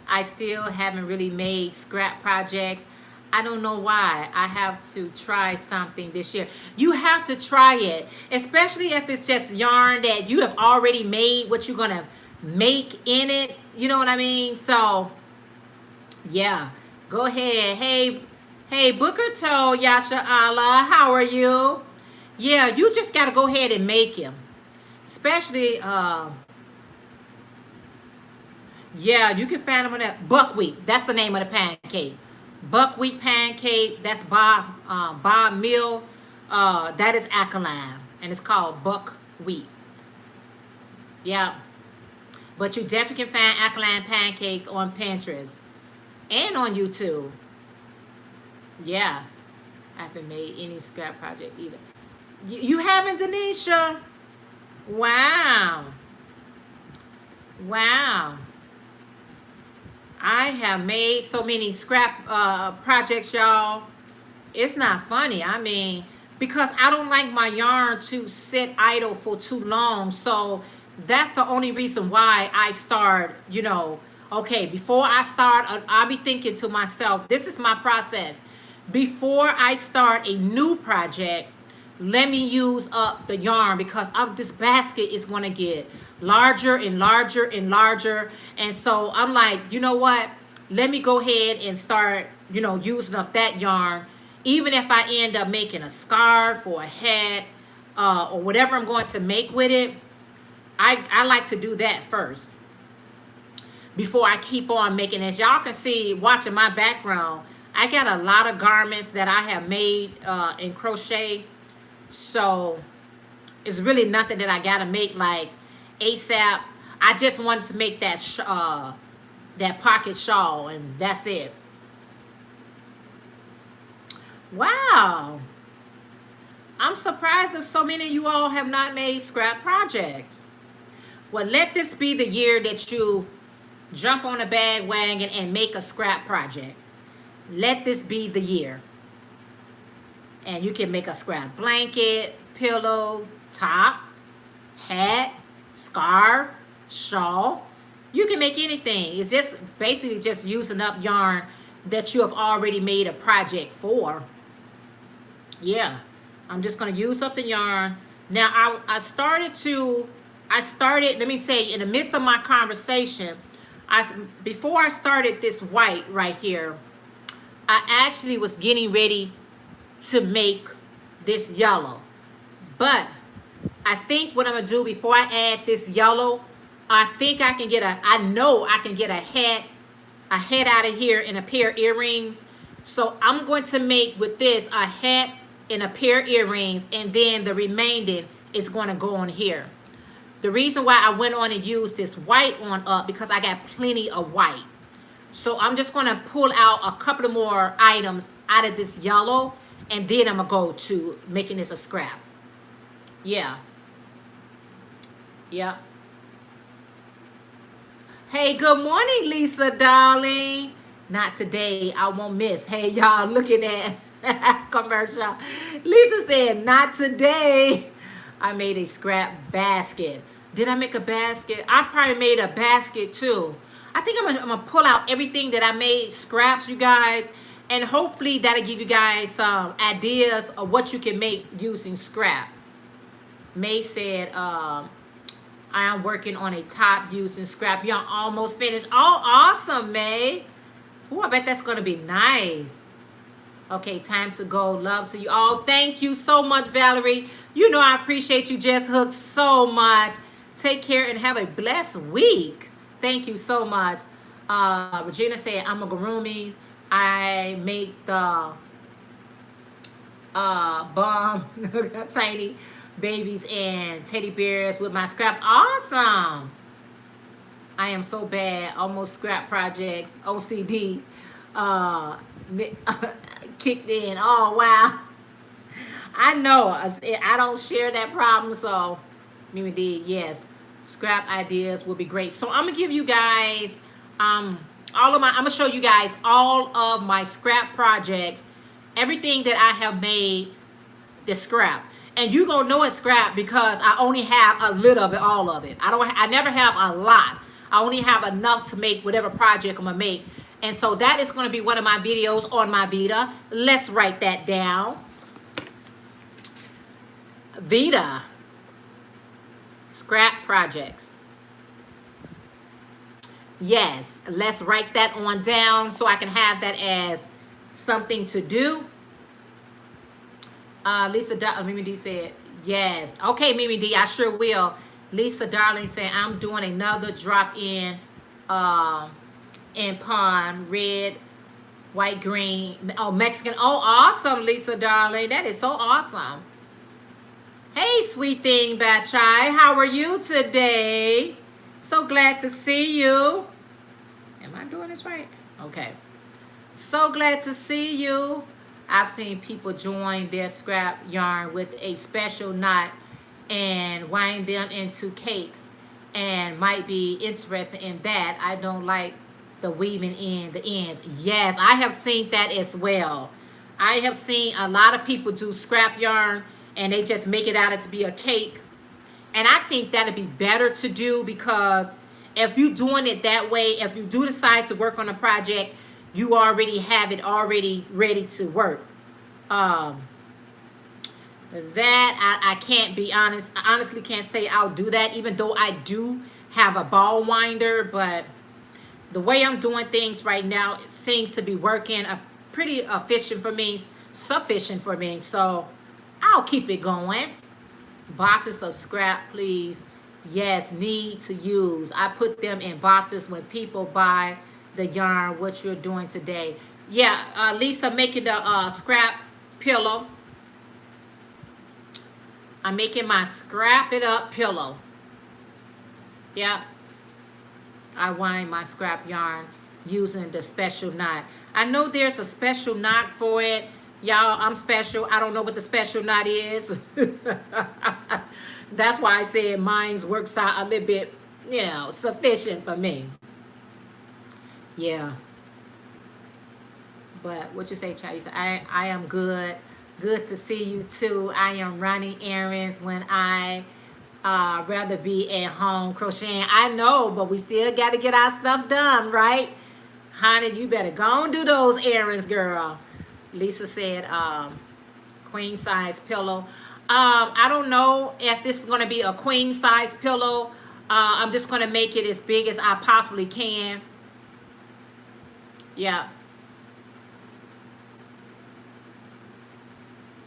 I still haven't really made scrap projects. I don't know why. I have to try something this year. You have to try it, especially if it's just yarn that you have already made what you're going to make in it. You know what I mean? So, yeah. Go ahead. Hey, Booker told Yasha Allah, how are you? Yeah, you just got to go ahead and make them. Especially, yeah, you can find them in that buckwheat. That's the name of the pancake. Buckwheat pancake. That's Bob Mill. That is alkaline, and it's called buckwheat. Yeah, but you definitely can find alkaline pancakes on Pinterest and on YouTube. Yeah, I haven't made any scrap project either. You haven't, Denisha? Wow. Wow. I have made so many scrap projects, y'all. It's not funny. I mean, because I don't like my yarn to sit idle for too long. So that's the only reason why I start, okay, before I start, I'll be thinking to myself, this is my process. Before I start a new project, let me use up the yarn because this basket is going to get larger and larger and larger. And so I'm like, you know what? Let me go ahead and start, using up that yarn. Even if I end up making a scarf or a hat or whatever I'm going to make with it, I like to do that first before I keep on making. As y'all can see, watching my background, I got a lot of garments that I have made in crochet. So it's really nothing that I got to make like ASAP. I just wanted to make that that pocket shawl, and that's it. Wow. I'm surprised if so many of you all have not made scrap projects. Well, let this be the year that you jump on a bandwagon and make a scrap project. Let this be the year. And you can make a scrap blanket, pillow, top, hat, scarf, shawl. You can make anything. It's just basically just using up yarn that you have already made a project for. Yeah, I'm just going to use up the yarn. Now, I started, let me say, in the midst of my conversation, before I started this white right here, I actually was getting ready to make this yellow. But I think what I'm going to do before I add this yellow, I know I can get a hat out of here and a pair of earrings. So I'm going to make with this a hat and a pair of earrings, and then the remaining is going to go on here. The reason why I went on and used this white on up because I got plenty of white. So I'm just going to pull out a couple of more items out of this yellow, and then I'm going to go to making this a scrap. Yeah. Yeah. Hey, good morning, Lisa, darling. Not today. I won't miss. Hey, y'all, looking at commercial. Lisa said, not today. I made a scrap basket. Did I make a basket? I probably made a basket too. I think I'm gonna pull out everything that I made scraps, you guys, and hopefully that'll give you guys some ideas of what you can make using scrap. May said, I am working on a top using scrap. Y'all almost finished. Oh, awesome, May. Oh, I bet that's going to be nice. Okay, time to go. Love to you all. Thank you so much, Valerie. You know I appreciate you, Jess Hook, so much. Take care and have a blessed week. Thank you so much. Regina said, I'm a Garumis. I make the bomb tiny babies and teddy bears with my scrap. Awesome. I am so bad. Almost scrap projects. OCD uh, kicked in. Oh, wow. I know. I don't share that problem. So, Mimi D, yes. Scrap ideas will be great. So, I'm going to give you guys I'm going to show you guys all of my scrap projects. Everything that I have made the scrap. And you gonna know it's scrap because I only have a little of it, all of it. I never have a lot. I only have enough to make whatever project I'm gonna make. And so that is gonna be one of my videos on my Veda. Let's write that down. Veda. Scrap projects. Yes, let's write that on down so I can have that as something to do. Mimi D said, yes. Okay, Mimi D, I sure will. Lisa Darling said, I'm doing another drop in pond, red, white, green. Oh, Mexican. Oh, awesome, Lisa Darling. That is so awesome. Hey, sweet thing, Bachai. How are you today? So glad to see you. Am I doing this right? Okay. So glad to see you. I've seen people join their scrap yarn with a special knot and wind them into cakes and might be interested in that. I don't like the weaving in the ends. Yes, I have seen that as well. I have seen a lot of people do scrap yarn and they just make it out to be a cake. And I think that'd be better to do because if you're doing it that way, if you do decide to work on a project, you already have it already ready to work. That I can't be honest. I honestly can't say I'll do that, even though I do have a ball winder. But the way I'm doing things right now, it seems to be working pretty efficient for me, sufficient for me. So I'll keep it going. Boxes of scrap, please. Yes, need to use. I put them in boxes when people buy the yarn, what you're doing today. Yeah, Lisa making the scrap pillow. I'm making my scrap it up pillow. Yeah. I wind my scrap yarn using the special knot. I know there's a special knot for it. Y'all, I'm special. I don't know what the special knot is. That's why I said mine's works out a little bit, sufficient for me. Yeah. But what you say, Charlie? I am good. Good to see you too. I am running errands when I rather be at home crocheting. I know, but we still got to get our stuff done, right? Honey, you better go and do those errands, girl. Lisa said, queen size pillow. I don't know if this is going to be a queen size pillow. I'm just going to make it as big as I possibly can. Yeah.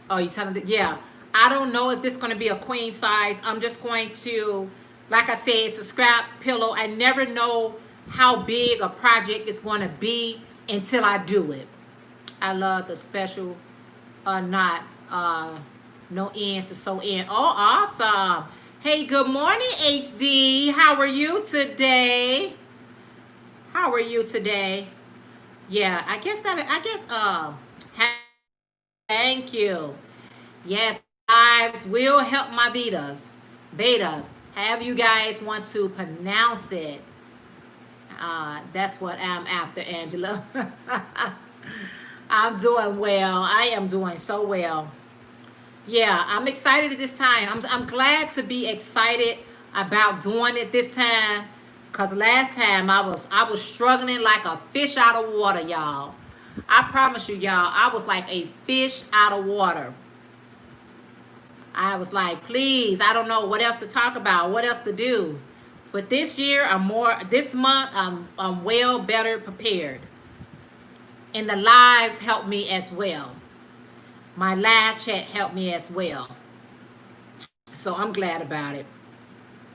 Oh, you telling me? Yeah. I don't know if this is going to be a queen size. I'm just going to, like I said, it's a scrap pillow. I never know how big a project is going to be until I do it. I love the special knot. No ends to sew in. Oh, awesome. Hey, good morning, HD. How are you today? How are you today? Yeah, I guess, thank you. Yes, lives will help my Vedas. Have you guys want to pronounce it? That's what I'm after, Angela. I'm doing well. I am doing so well. Yeah, I'm excited at this time. I'm glad to be excited about doing it this time. Cause last time I was struggling like a fish out of water, y'all. I promise you, y'all, I was like a fish out of water. I was like, please, I don't know what else to talk about, what else to do. But this year, this month, I'm well better prepared. And the lives help me as well. My live chat helped me as well. So I'm glad about it.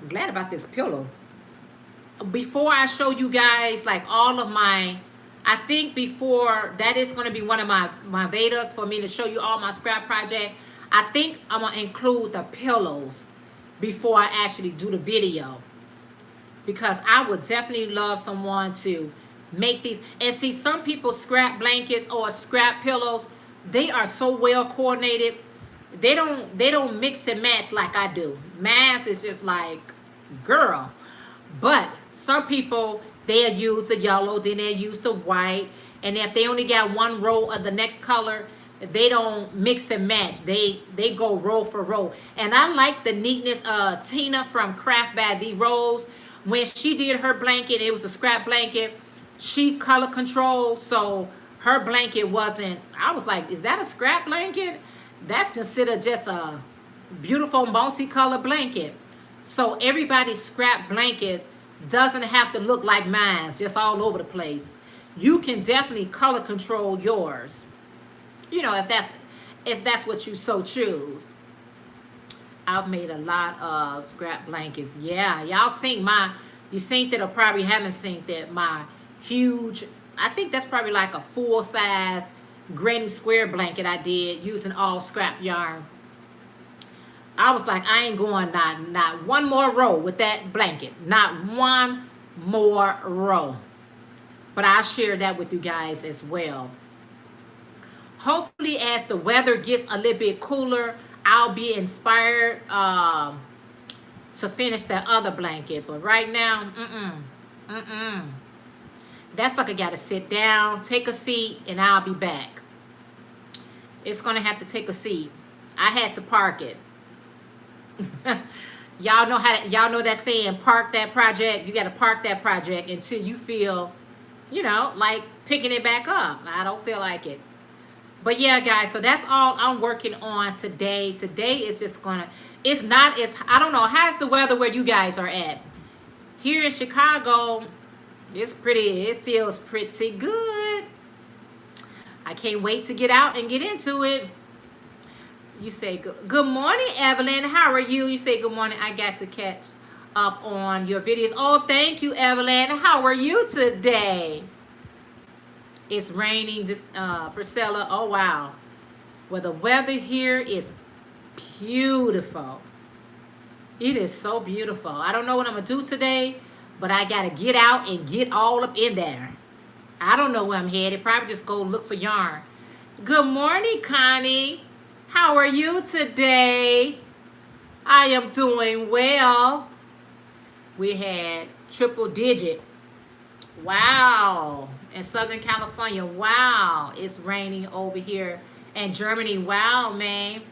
I'm glad about this pillow. Before I show you guys like all of my, I think before that is going to be one of my Vedas for me to show you all my scrap project. I think I'm going to include the pillows before I actually do the video, because I would definitely love someone to make these. And see, some people scrap blankets or scrap pillows, they are so well coordinated. They don't mix and match like I do. Mass is just like, girl. But some people, they'll use the yellow, then they'll use the white, and if they only got one row of the next color, they don't mix and match. They go row for row. And I like the neatness of Tina from Craft by the Rose. When she did her blanket, it was a scrap blanket. She color controlled, so her blanket wasn't, I was like, is that a scrap blanket? That's considered just a beautiful multicolored blanket. So everybody's scrap blankets doesn't have to look like mine, just all over the place. You can definitely color control yours. You know, if that's what you so choose. I've made a lot of scrap blankets. Yeah, y'all seen you seen that or probably haven't seen that. My huge, I think that's probably like a full size granny square blanket I did using all scrap yarn. I was like, I ain't going not one more row with that blanket. Not one more row. But I'll share that with you guys as well. Hopefully, as the weather gets a little bit cooler, I'll be inspired to finish that other blanket. But right now, that sucker got to sit down, take a seat, and I'll be back. It's going to have to take a seat. I had to park it. Y'all know that saying, park that project. You got to park that project until you feel, like picking it back up. I don't feel like it. But yeah, guys, so that's all I'm working on today. Today is just it's not as, I don't know, how's the weather where you guys are at? Here in Chicago, it feels pretty good. I can't wait to get out and get into it. You say, good morning, Evelyn. How are you? You say, good morning. I got to catch up on your videos. Oh, thank you, Evelyn. How are you today? It's raining, Priscilla. Oh, wow. Well, the weather here is beautiful. It is so beautiful. I don't know what I'm going to do today, but I got to get out and get all up in there. I don't know where I'm headed. Probably just go look for yarn. Good morning, Connie. How are you today? I am doing well. We had triple digit. Wow. In Southern California. Wow. It's raining over here. And Germany. Wow, man.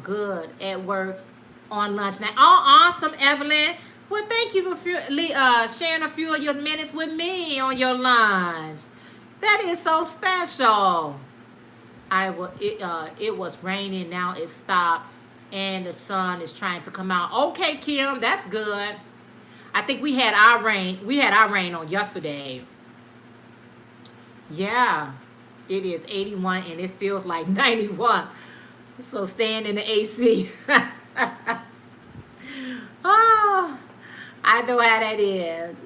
Good. At work on lunch now. Oh, awesome, Evelyn. Well, thank you for sharing a few of your minutes with me on your lunch. That is so special. It was raining, now it stopped, and the sun is trying to come out. Okay, Kim, that's good. I think we had our rain. We had our rain on yesterday. Yeah, it is 81 and it feels like 91. So staying in the AC. Oh, I know how that is,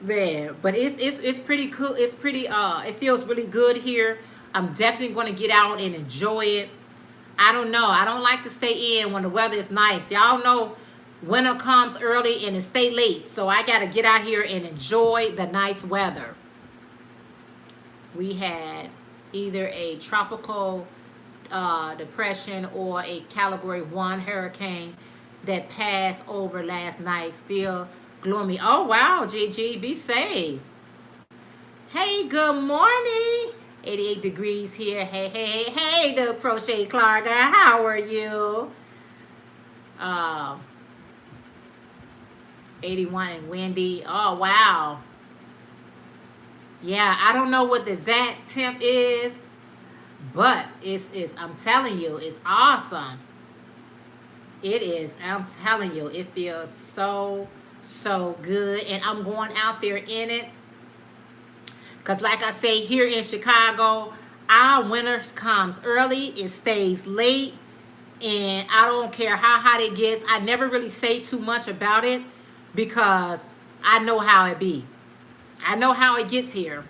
man. But it's pretty cool. It's pretty. It feels really good here. I'm definitely going to get out and enjoy it. I don't know. I don't like to stay in when the weather is nice. Y'all know winter comes early and it stay late. So I got to get out here and enjoy the nice weather. We had either a tropical depression or a Category 1 hurricane that passed over last night. Still gloomy. Oh, wow, Gigi. Be safe. Hey, good morning. 88 degrees here. Hey, the Crochet Clarga. How are you? 81 and windy. Oh, wow. Yeah, I don't know what the exact temp is, but it's I'm telling you, it's awesome. It is. I'm telling you, it feels so good. And I'm going out there in it. Because like I say, here in Chicago, our winter comes early, it stays late, and I don't care how hot it gets. I never really say too much about it because I know how it be. I know how it gets here.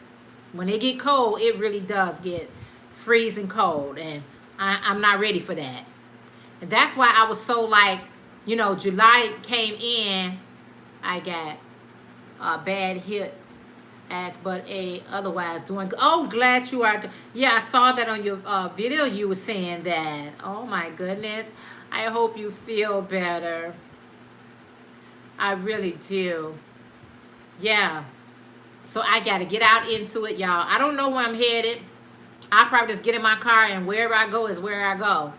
When it get cold, it really does get freezing cold, and I'm not ready for that. And that's why I was so like, July came in, I got a bad hit act, but otherwise doing good. Oh, glad you are. Yeah, I saw that on your video. You were saying that. Oh my goodness. I hope you feel better. I really do. Yeah. So I got to get out into it, y'all. I don't know where I'm headed. I'll probably just get in my car and wherever I go is where I go.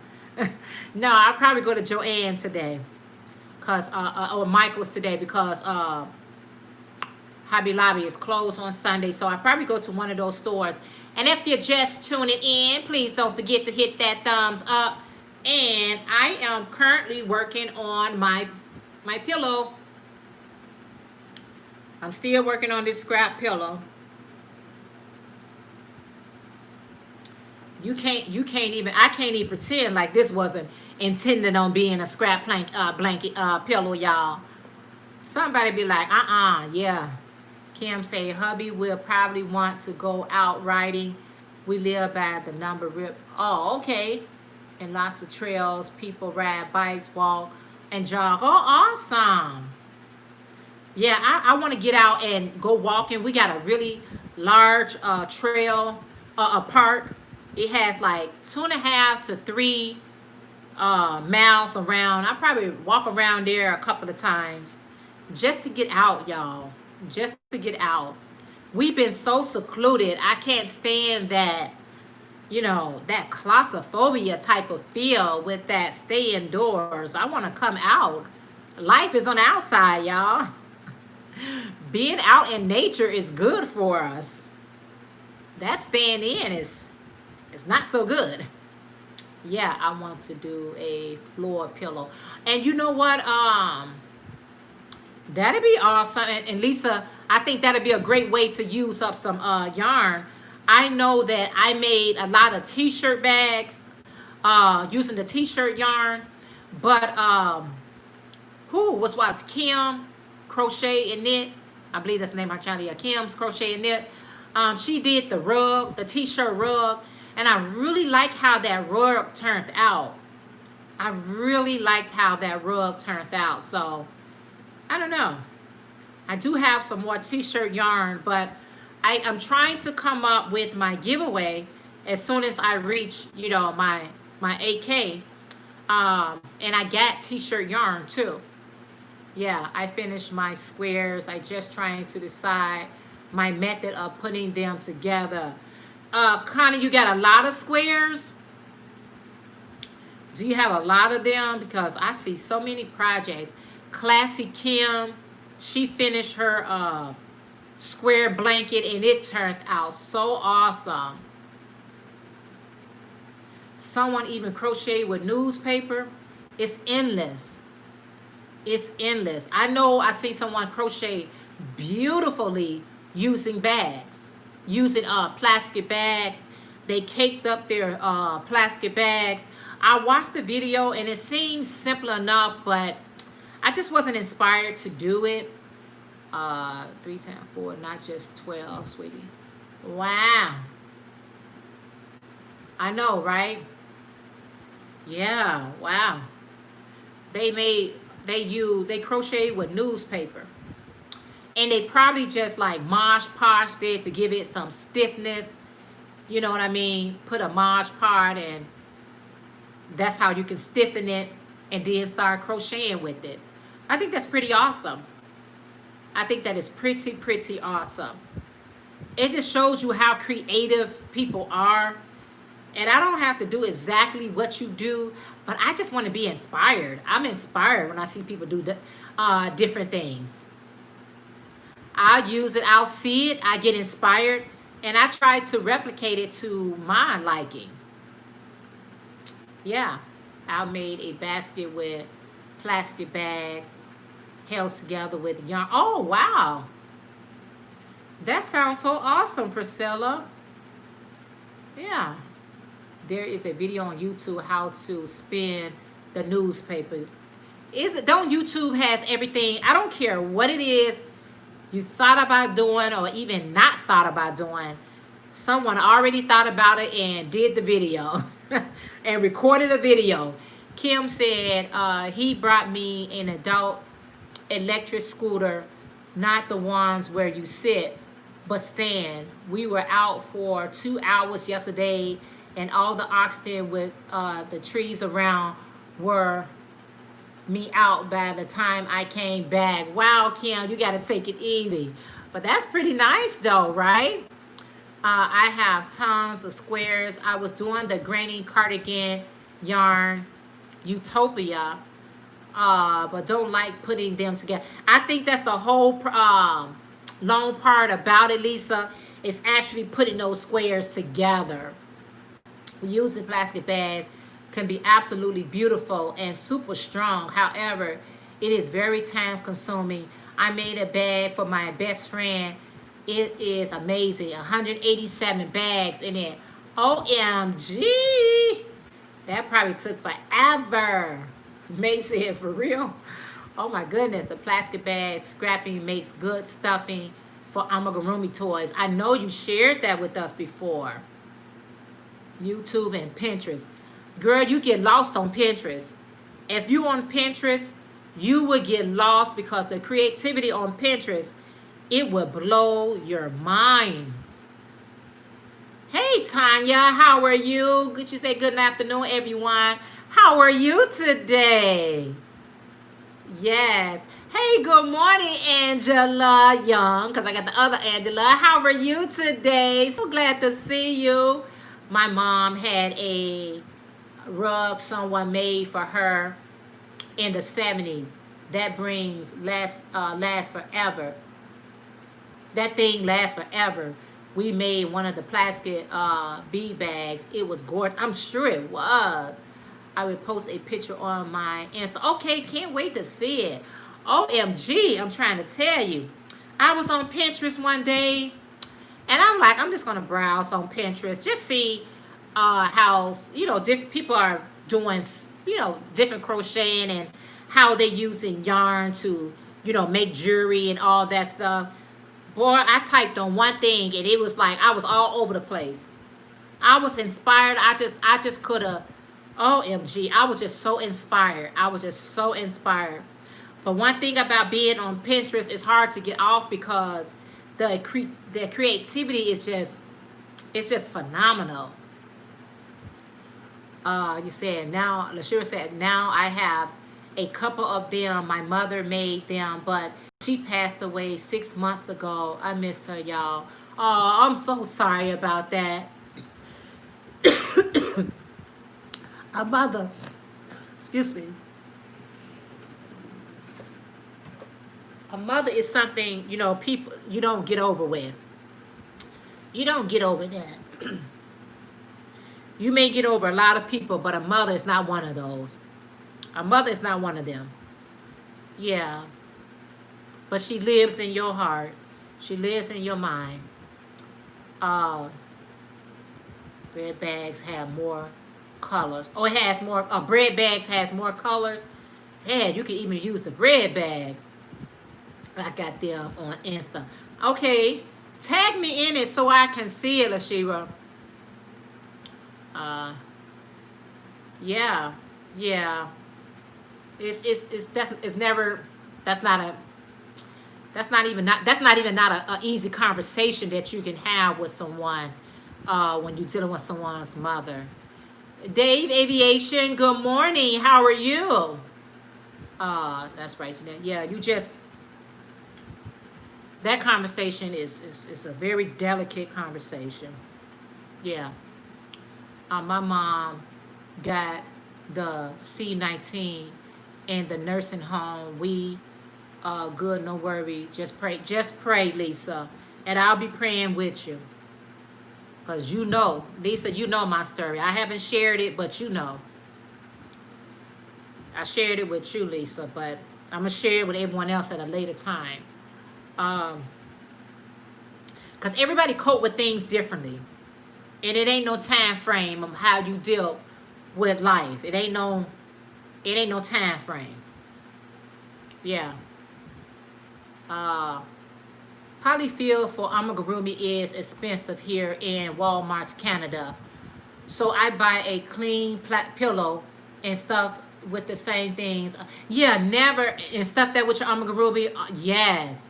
No, I'll probably go to Joanne today. Or Michael's today because Hobby Lobby is closed on Sunday. So I'll probably go to one of those stores. And if you're just tuning in, please don't forget to hit that thumbs up. And I am currently working on my pillow. I'm still working on this scrap pillow. I can't even pretend like this wasn't intended on being a scrap blanket pillow, y'all. Somebody be like, yeah. Kim say, hubby will probably want to go out riding. We live by the number rip. Oh, okay. And lots of trails, people ride bikes, walk, and jog. Oh, awesome. Yeah, I want to get out and go walking. We got a really large trail, a park. It has like 2.5 to 3 miles around. I probably walk around there a couple of times just to get out, y'all. Just to get out. We've been so secluded. I can't stand that, that claustrophobia type of feel with that stay indoors. I want to come out. Life is on the outside, y'all. Being out in nature is good for us. That staying in is not so good. Yeah, I want to do a floor pillow. And you know what? That'd be awesome. And Lisa, I think that'd be a great way to use up some yarn. I know that I made a lot of t-shirt bags using the t-shirt yarn. But what's Kim Crochet and Knit? I believe that's the name of her channel. Yeah, Kim's Crochet and Knit. She did the rug, the t-shirt rug. And I really like how that rug turned out. I really liked how that rug turned out. So, I don't know. I do have some more t-shirt yarn, but I'm trying to come up with my giveaway as soon as I reach, my 8K. And I got t-shirt yarn too. Yeah, I finished my squares. I just trying to decide my method of putting them together. Connie, you got a lot of squares? Do you have a lot of them? Because I see so many projects. Classy Kim, she finished her square blanket and it turned out so awesome. Someone even crocheted with newspaper. It's endless. It's endless. I know I see someone crochet beautifully using bags, using plastic bags. They caked up their plastic bags. I watched the video and it seems simple enough, but I just wasn't inspired to do it. 3 times 4, not just 12, sweetie. Wow. I know, right? Yeah, wow. They crocheted with newspaper. And they probably just like Mod Podge there to give it some stiffness. You know what I mean? Put a Mod Podge and that's how you can stiffen it and then start crocheting with it. I think that's pretty awesome. I think that is pretty awesome. It just shows you how creative people are. And I don't have to do exactly what you do, but I just want to be inspired. I'm inspired when I see people do different things. I'll use it, I'll see it, I get inspired, and I try to replicate it to my liking. Yeah, I made a basket with plastic bags held together with yarn. Oh, wow. That sounds so awesome, Priscilla. Yeah. There is a video on YouTube how to spin the newspaper. Is it, don't YouTube has everything? I don't care what it is you thought about doing or even not thought about doing. Someone already thought about it and did the video and recorded a video. Kim said he brought me an adult electric scooter, not the ones where you sit but stand. We were out for 2 hours yesterday, and all the oxygen with the trees around were me out by the time I came back. Wow, Kim, you got to take it easy. But that's pretty nice, though, right? I have tons of squares. I was doing the granny cardigan yarn Utopia, but don't like putting them together. I think that's the whole long part about it, Lisa, is actually putting those squares together. Using plastic bags can be absolutely beautiful and super strong. However, it is very time consuming. I made a bag for my best friend. It is amazing. 187 bags in it. OMG. That probably took forever. Makes it for real. Oh my goodness. The plastic bag scrapping makes good stuffing for amigurumi toys. I know you shared that with us before. YouTube and Pinterest. Girl, you get lost on Pinterest. If you on Pinterest, you will get lost because the creativity on Pinterest, it will blow your mind. Hey, Tanya, how are you? Could you say good afternoon, everyone? How are you today? Yes. Hey, good morning, Angela Young, because I got the other Angela. How are you today? So glad to see you. My mom had a rug someone made for her in the 70s. That brings lasts forever. That thing lasts forever. We made one of the plastic bead bags. It was gorgeous. I'm sure it was. I would post a picture on my Insta. Okay, can't wait to see it. OMG, I'm trying to tell you. I was on Pinterest one day, and I'm like, I'm just going to browse on Pinterest. Just see how, different people are doing, different crocheting and how they're using yarn to, make jewelry and all that stuff. Boy, I typed on one thing and it was like I was all over the place. I was inspired. I just could have, OMG, I was just so inspired. I was just so inspired. But one thing about being on Pinterest is hard to get off because the creativity is just phenomenal. You said now, Lashira said, now I have a couple of them. My mother made them, but she passed away 6 months ago. I miss her, y'all. Oh, I'm so sorry about that. A mother, excuse me. A mother is something, people, you don't get over with. You don't get over that. You may get over a lot of people, but a mother is not one of those. A mother is not one of them. Yeah. But she lives in your heart. She lives in your mind. Bread bags have more colors. Oh, it has more. Bread bags has more colors. Dad, you can even use the bread bags. I got them on Insta. Okay. Tag me in it so I can see it, Lashira. Yeah. Yeah. It's never, that's not a, that's not even not an easy conversation that you can have with someone when you're dealing with someone's mother. Dave Aviation, good morning. How are you? That's right, Jeanette. Yeah, that conversation is a very delicate conversation. Yeah. My mom got the C19 in the nursing home. We good, no worry. Just pray, Lisa, and I'll be praying with you. Cause Lisa, you know my story. I haven't shared it, but I shared it with you, Lisa. But I'm gonna share it with everyone else at a later time. Because everybody cope with things differently. And it ain't no time frame of how you deal with life. It ain't no time frame. Yeah. Uh Polyfill for amigurumi is expensive here in Walmart's Canada. So I buy a clean pillow and stuff with the same things. Yeah, never and stuff that with your amigurumi. Yes,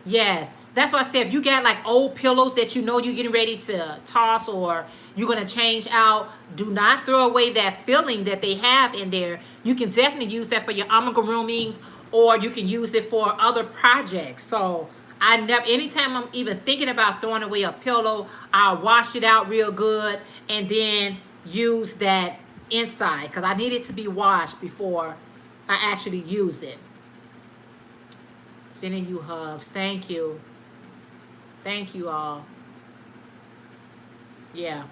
yes. That's why I said if you got like old pillows that you know you're getting ready to toss or you're gonna change out, do not throw away that filling that they have in there. You can definitely use that for your amigurumis, or you can use it for other projects. So I never, anytime I'm even thinking about throwing away a pillow, I'll wash it out real good and then use that inside because I need it to be washed before I actually use it. Sending you hugs. Thank you. Thank you all. Yeah.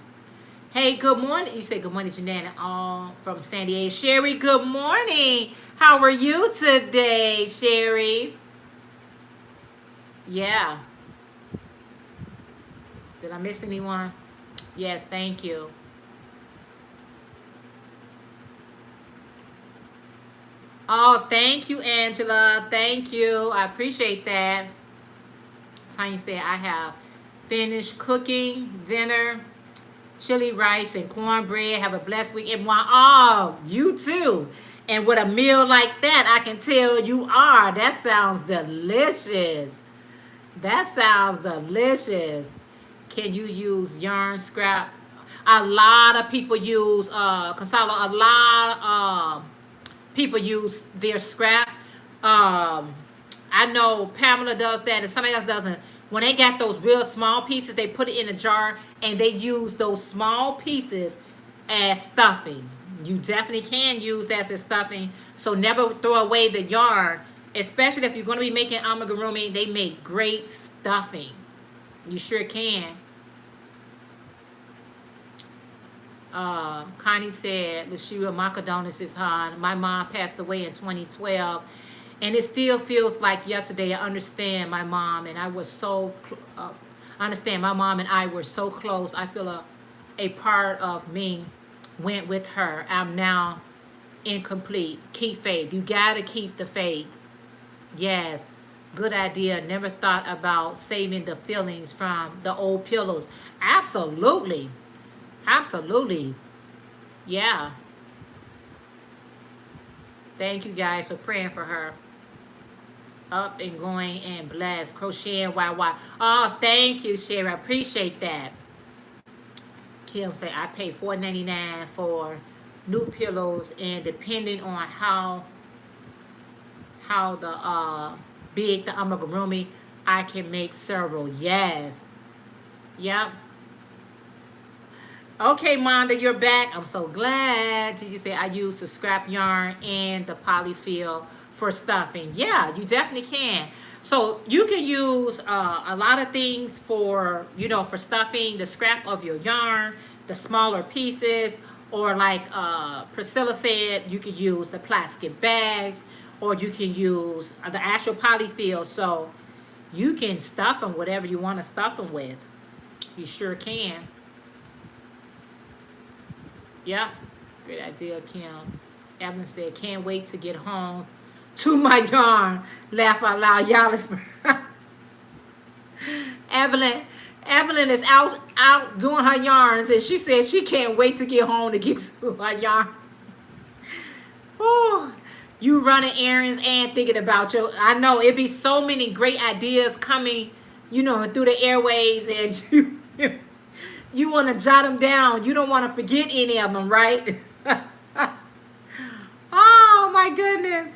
Hey, good morning. You say good morning, Janana, all from San Diego. Sherry, good morning. How are you today, Sherry? Yeah. Did I miss anyone? Yes, thank you. Oh, thank you, Angela. Thank you. I appreciate that. Tanya said, I have finished cooking dinner, chili rice and cornbread. Have a blessed week, everyone. Oh, you too. And with a meal like that, I can tell you are. That sounds delicious. That sounds delicious. Can you use yarn scrap? A lot of people use Consolo. A lot of people use their scrap. I know Pamela does that, and somebody else doesn't. When they got those real small pieces, they put it in a jar and they use those small pieces as stuffing. You definitely can use that as stuffing. So never throw away the yarn, especially if you're going to be making amigurumi. They make great stuffing. You sure can. Connie said, Lashira, my condolences, hon. My mom passed away in 2012, and it still feels like yesterday. I understand my mom, and I was so, I understand my mom and I were so close. I feel a part of me went with her. I'm now incomplete. Keep faith. You got to keep the faith. Yes. Good idea. Never thought about saving the fillings from the old pillows. Absolutely. Absolutely. Yeah. Thank you guys for praying for her. Up and going and blessed. Crocheting YY. Oh, thank you, Sherry. I appreciate that. Kim said, I pay $4.99 for new pillows, and depending on how the big the amigurumi, I can make several. Yes. Yep. Okay, Monda, you're back. I'm so glad. Gigi said, I use the scrap yarn and the polyfill for stuffing. Yeah, you definitely can. So you can use a lot of things for, for stuffing, the scrap of your yarn, the smaller pieces, or like Priscilla said, you could use the plastic bags, or you can use the actual polyfill. So you can stuff them whatever you want to stuff them with. You sure can. Yep. Great idea, Kim. Evelyn said, can't wait to get home to my yarn. Laugh out loud. Y'all is Evelyn is out doing her yarns, and she said she can't wait to get home to get to her yarn. Oh, you running errands and thinking about your, I know it be so many great ideas coming, through the airways, and you want to jot them down. You don't want to forget any of them, right? Oh, my goodness.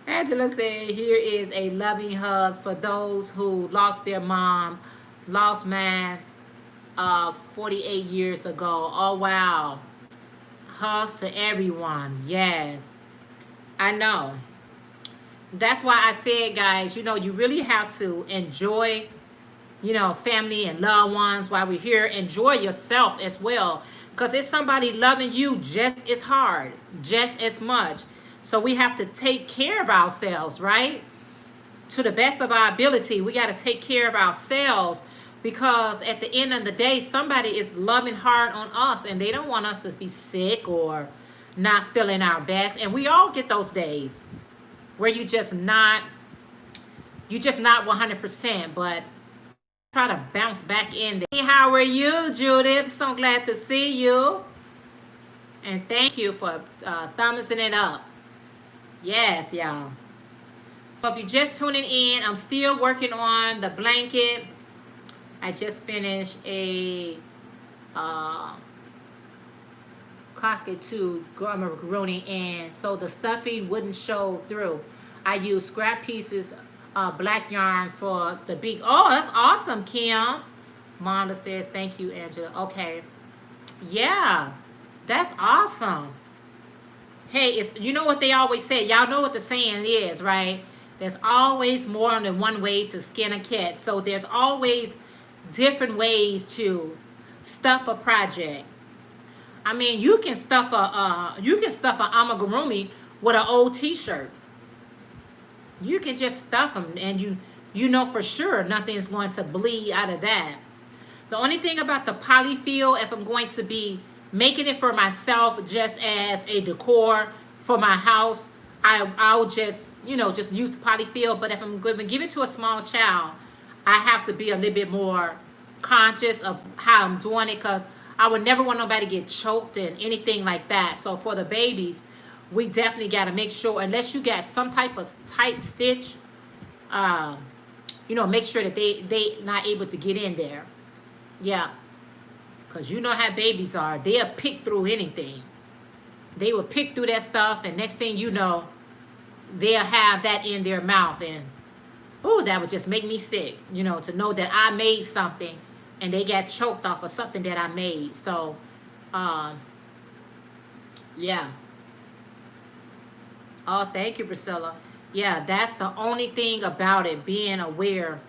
Angela said, here is a loving hug for those who lost their mom, lost mine 48 years ago. Oh, wow. Hugs to everyone. Yes. I know. That's why I said, guys, you really have to enjoy family and loved ones while we're here. Enjoy yourself as well, because it's somebody loving you just as hard, just as much. So we have to take care of ourselves, right? To the best of our ability, we got to take care of ourselves because at the end of the day, somebody is loving hard on us and they don't want us to be sick or not feeling our best. And we all get those days where you just not 100%, but try to bounce back in there. Hey, how are you, Judith? So glad to see you. And thank you for thumbsing it up. Yes, y'all. So if you're just tuning in, I'm still working on the blanket. I just finished a cockatoo macaroni, and so the stuffing wouldn't show through. I used scrap pieces, black yarn for the big. Oh, that's awesome, Kim. Monda says, thank you, Angela. Okay. Yeah, that's awesome. Hey, you know what they always say. Y'all know what the saying is, right? There's always more than one way to skin a cat. So there's always different ways to stuff a project. I mean, you can stuff an amigurumi with an old T-shirt. You can just stuff them, and you know for sure nothing's going to bleed out of that. The only thing about the polyfill, if I'm going to be making it for myself just as a decor for my house, I'll just use the polyfill. But if I'm going to give it to a small child, I have to be a little bit more conscious of how I'm doing it, because I would never want nobody to get choked and anything like that. So for the babies, we definitely got to make sure, unless you got some type of tight stitch, make sure that they not able to get in there. Yeah, because you know how babies are. They'll pick through anything. They will pick through that stuff, and next thing you know, they'll have that in their mouth. And, oh, that would just make me sick, to know that I made something and they got choked off of something that I made. So, yeah. Oh, thank you, Priscilla. Yeah, that's the only thing about it, being aware.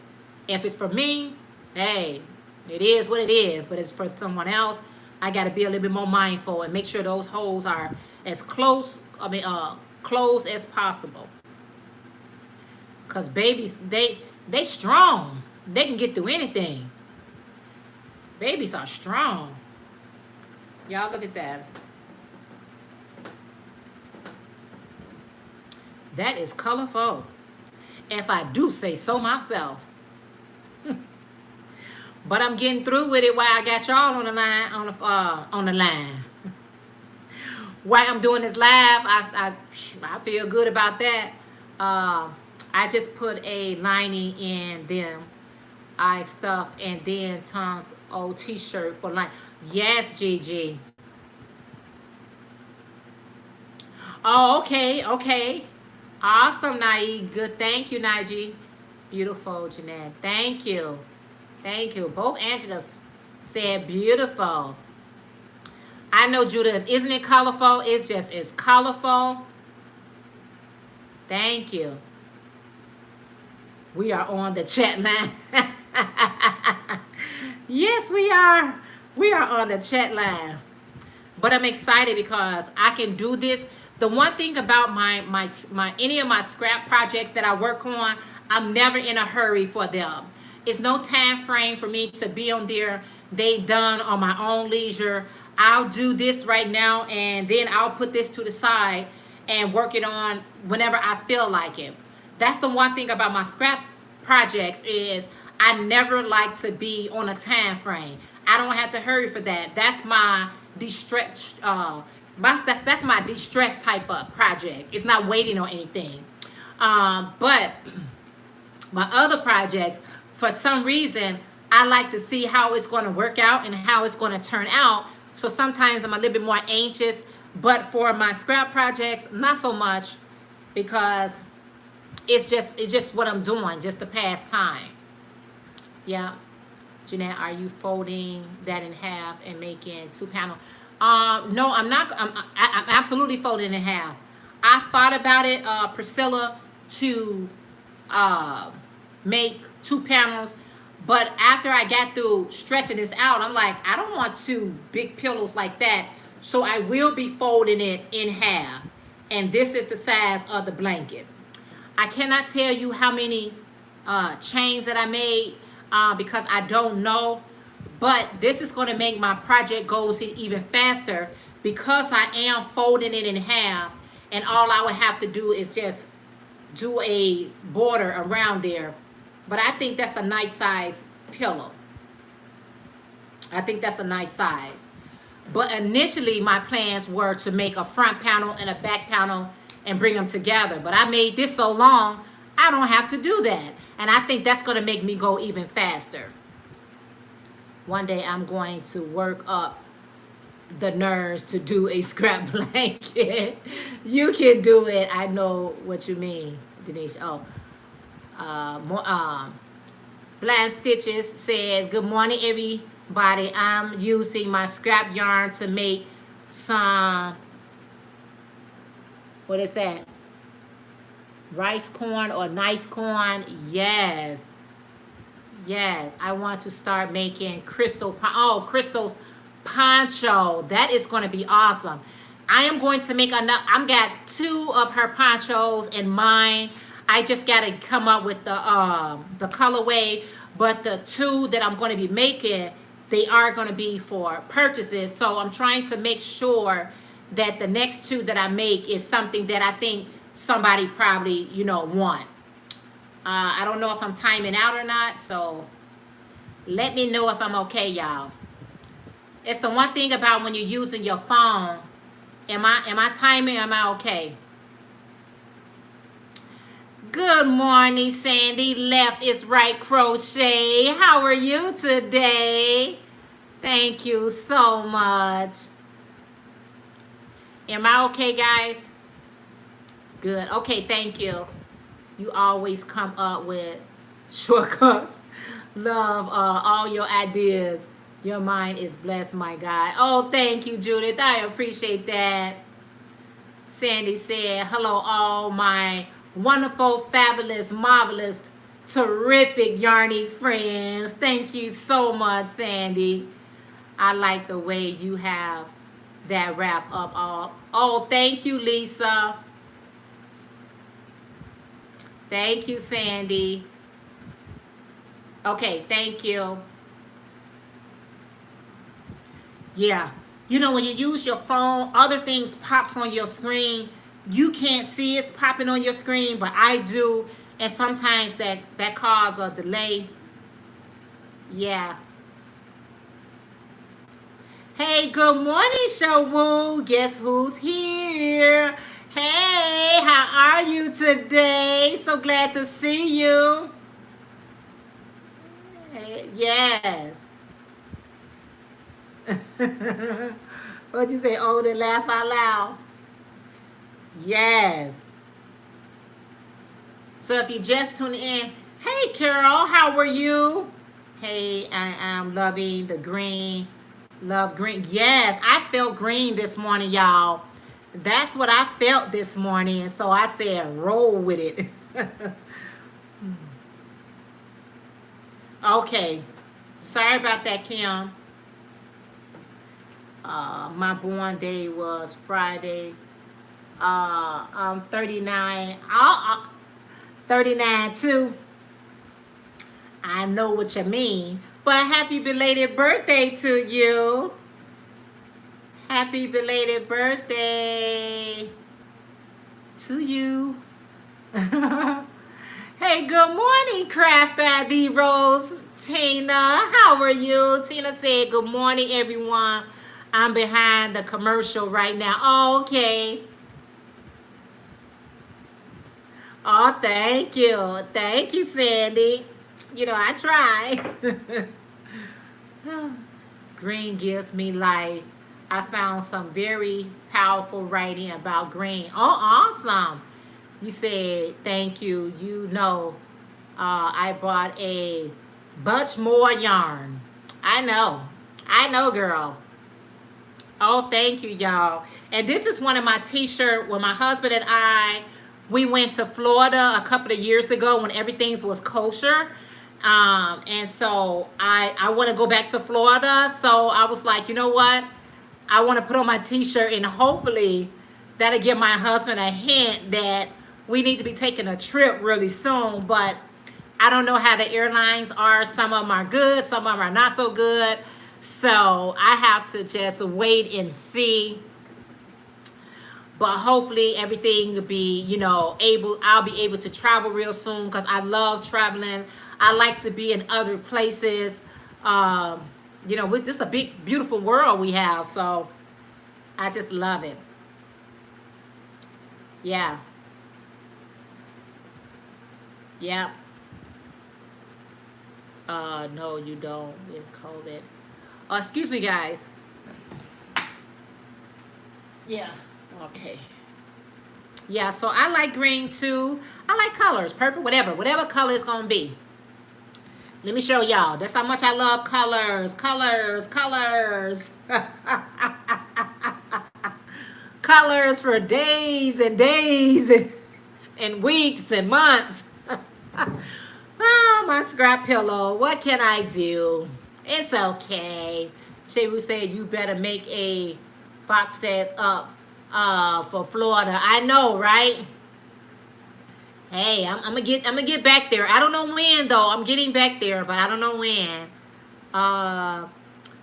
If it's for me, hey, it is what it is. But it's for someone else, I got to be a little bit more mindful and make sure those holes are as close as possible. Because babies, they strong. They can get through anything. Babies are strong. Y'all look at that. That is colorful, if I do say so myself. But I'm getting through with it while I got y'all on the line. On the line. While I'm doing this live, I feel good about that. I just put a lining in them. I stuff, and then Tom's old T-shirt for line. Yes, Gigi. Oh, okay. Awesome, Nai. Good. Thank you, Naiji. Beautiful, Jeanette. Thank you. Both Angelas said beautiful. I know, Judith. Isn't it colorful? It's colorful. Thank you. We are on the chat line. Yes, we are. We are on the chat line. But I'm excited because I can do this. The one thing about my any of my scrap projects that I work on, I'm never in a hurry for them. It's no time frame for me to be on there. They done on my own leisure. I'll do this right now, and then I'll put this to the side and work it on whenever I feel like it. That's the one thing about my scrap projects, is I never like to be on a time frame. I don't have to hurry for that. That's my distress. That's my distress type of project. It's not waiting on anything. But my other projects, for some reason, I like to see how it's going to work out and how it's going to turn out. So sometimes I'm a little bit more anxious. But for my scrap projects, not so much, because it's just what I'm doing, just to pass time. Yeah. Jeanette, are you folding that in half and making 2 panels? No, I'm not. I'm absolutely folding in half. I thought about it, Priscilla, to make 2 panels, but after I got through stretching this out, I'm like, I don't want 2 big pillows like that. So I will be folding it in half. And this is the size of the blanket. I cannot tell you how many chains that I made. because I don't know. But this is going to make my project goals even faster because I am folding it in half, and all I would have to do is just do a border around there. But I think that's a nice size pillow. I think that's a nice size. But initially my plans were to make a front panel and a back panel and bring them together. But I made this so long, I don't have to do that. And I think that's going to make me go even faster. One day I'm going to work up the nerves to do a scrap blanket. You can do it. I know what you mean, Denise. Oh, Blind Stitches says, good morning, everybody. I'm using my scrap yarn to make some, what is that? Rice corn or nice corn? Yes. Yes, I want to start making Crystal's poncho. That is going to be awesome. I am going to make I'm got 2 of her ponchos in mine. I just got to come up with the colorway, but the 2 that I'm going to be making, they are going to be for purchases. So I'm trying to make sure that the next 2 that I make is something that I think somebody probably, want. I don't know if I'm timing out or not, so let me know if I'm okay, y'all. It's the one thing about when you're using your phone. Am I timing? Am I okay? Good morning, Sandy. Left is right crochet. How are you today? Thank you so much. Am I okay, guys? Good. Okay, thank you. You always come up with shortcuts. Love all your ideas. Your mind is blessed, my God. Oh, thank you, Judith. I appreciate that. Sandy said, hello, all my wonderful, fabulous, marvelous, terrific yarny friends. Thank you so much, Sandy. I like the way you have that wrap up all. Oh, thank you, Lisa. Thank you, Sandy. Okay, thank you. Yeah. When you use your phone, other things pops on your screen. You can't see it's popping on your screen, but I do. And sometimes that causes a delay. Yeah. Hey, good morning, Shawu. Guess who's here? Hey, how are you today? So glad to see you. Hey, yes. What'd you say? Oh, they laugh out loud. Yes. So if you just tune in, hey, Carol, how are you? Hey, I am loving the green. Love green. Yes, I felt green this morning, y'all. That's what I felt this morning. So I said, roll with it. Okay. Sorry about that, Kim. My born day was Friday. I'm 39. 39 too. I know what you mean. But happy belated birthday to you. Happy belated birthday to you. Hey, good morning, Craft by D Rose. Tina, how are you? Tina said, good morning, everyone. I'm behind the commercial right now. Oh, okay. Oh, thank you. Thank you, Sandy. I try. Green gives me life. I found some very powerful writing about green. Oh, awesome. You said, thank you. I bought a bunch more yarn. I know, girl. Oh, thank you, y'all. And this is one of my t-shirts when my husband and we went to Florida a couple of years ago when everything was kosher. And so I want to go back to Florida. So I was like, you know what? I want to put on my t-shirt, and hopefully that'll give my husband a hint that we need to be taking a trip really soon. But I don't know how the airlines are. Some of them are good, some of them are not so good. So I have to just wait and see. But hopefully everything will be, I'll be able to travel real soon because I love traveling. I like to be in other places. Um, with this a big, beautiful world we have. So I just love it. Yeah. Yeah. No, you don't with COVID. Excuse me, guys. Yeah. Okay. Yeah, so I like green too. I like colors, purple, whatever color it's gonna be. Let me show y'all. That's how much I love colors, colors, colors. Colors for days and days and weeks and months. Oh, my scrap pillow. What can I do? It's okay. Shebu said you better make a fox set up for Florida. I know, right? Hey, I'm gonna get back there. I don't know when though. I'm getting back there, but I don't know when. Uh,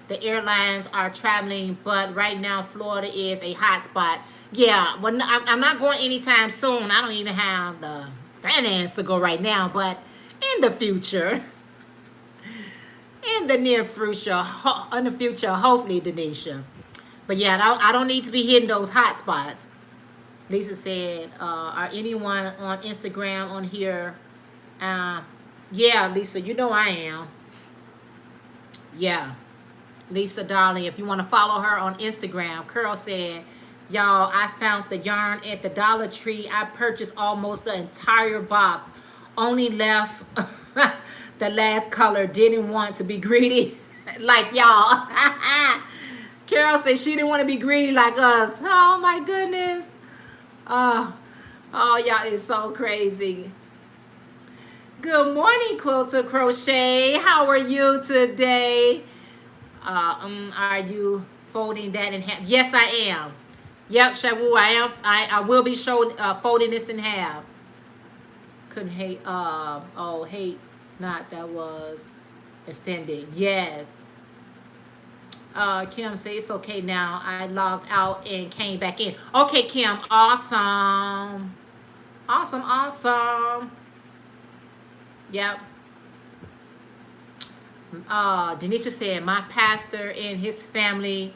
the airlines are traveling, but right now Florida is a hot spot. Yeah, well, I'm not going anytime soon. I don't even have the finance to go right now, but in the future, in the near future, in the future, hopefully, Denisha. But yeah, I don't need to be hitting those hot spots. Lisa said, are anyone on Instagram on here? Yeah, Lisa, you know I am. Yeah. Lisa, darling, if you want to follow her on Instagram, Curl said, y'all, I found the yarn at the Dollar Tree. I purchased almost the entire box. Only left the last color. Didn't want to be greedy like y'all. Carol said she didn't want to be greedy like us. Oh, my goodness. Oh, y'all is so crazy. Good morning, Quilter Crochet. How are you today? Are you folding that in half? Yes, I am. Yep, Shawu, I am. I will be folding this in half. Couldn't hate. Hate not. That was extended. Yes. Kim say it's okay now. I logged out and came back in. Okay, Kim. Awesome. Awesome. Awesome. Yep. Denisha said, my pastor and his family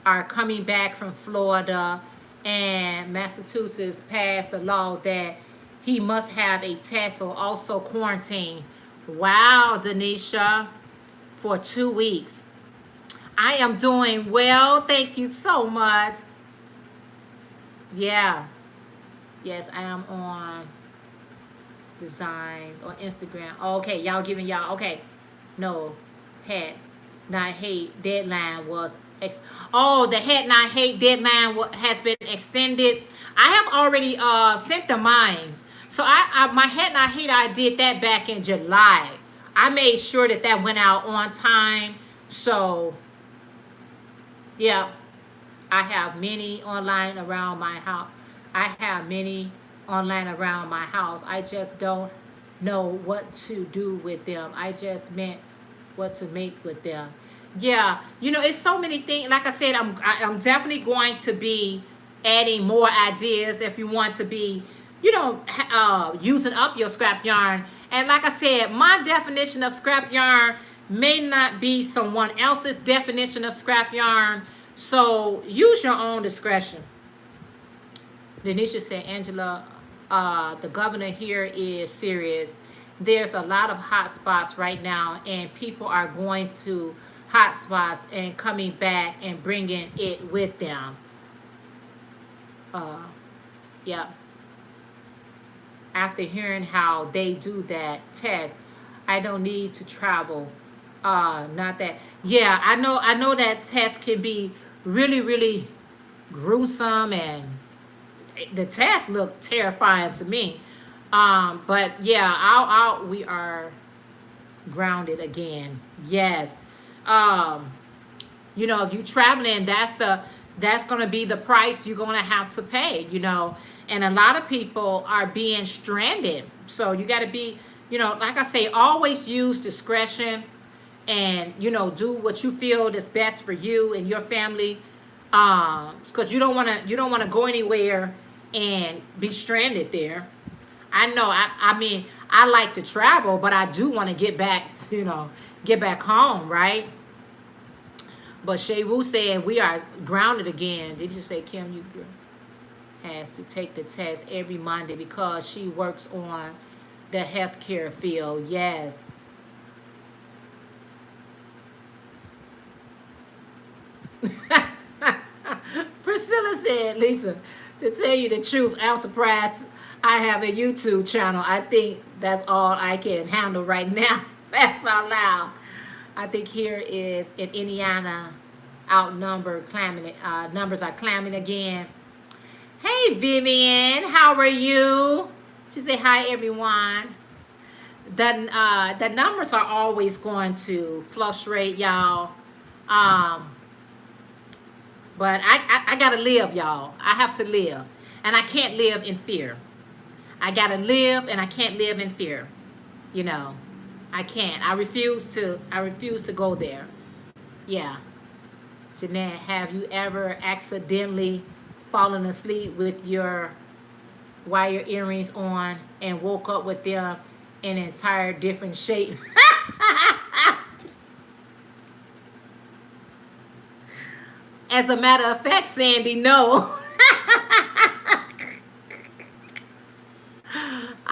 are coming back from Florida, and Massachusetts passed a law that he must have a test or also quarantine. Wow, Denisha, for 2 weeks. I am doing well. Thank you so much. Yeah. Yes, I am on designs on Instagram. Okay, y'all giving y'all, okay. No, hat not hate deadline was the hat not hate deadline has been extended. I have already sent the mines. So my hat not hate, I did that back in July. I made sure that went out on time. So yeah, I have many online around my house. I have many online around my house. I just don't know what to do with them. I just meant what to make with them. Yeah, it's so many things. Like I said, I'm definitely going to be adding more ideas if you want to be, using up your scrap yarn. And like I said, my definition of scrap yarn may not be someone else's definition of scrap yarn. So use your own discretion. Denisha said, Angela, the governor here is serious. There's a lot of hot spots right now, and people are going to hot spots and coming back and bringing it with them. Yeah. After hearing how they do that test, I don't need to travel. Not that. Yeah, I know that test can be really, really gruesome, and the test looked terrifying to me. But yeah, we are grounded again. Yes. If you're traveling, that's gonna be the price you're gonna have to pay, and a lot of people are being stranded. So you gotta be like I say, always use discretion, and do what you feel is best for you and your family, because you don't want to go anywhere and be stranded there. I know. I mean, I like to travel, but I do want to get back, get back home, right? But Shay Wu said we are grounded again. Did you say, Kim? You has to take the test every Monday because she works on the healthcare field. Yes. Priscilla said, Lisa, to tell you the truth, I'm surprised I have a YouTube channel. I think that's all I can handle right now. Laugh out loud. I think here is in Indiana, outnumbered, clamming it. Numbers are clamming again. Hey, Vivian, how are you? She said, hi, everyone. The numbers are always going to fluctuate, y'all. Um, but I gotta live, y'all. I have to live. And I can't live in fear. I gotta live and I can't live in fear. You know. I can't. I refuse to go there. Yeah. Jeanette, have you ever accidentally fallen asleep with your wire earrings on and woke up with them in an entire different shape? As a matter of fact, Sandy, no.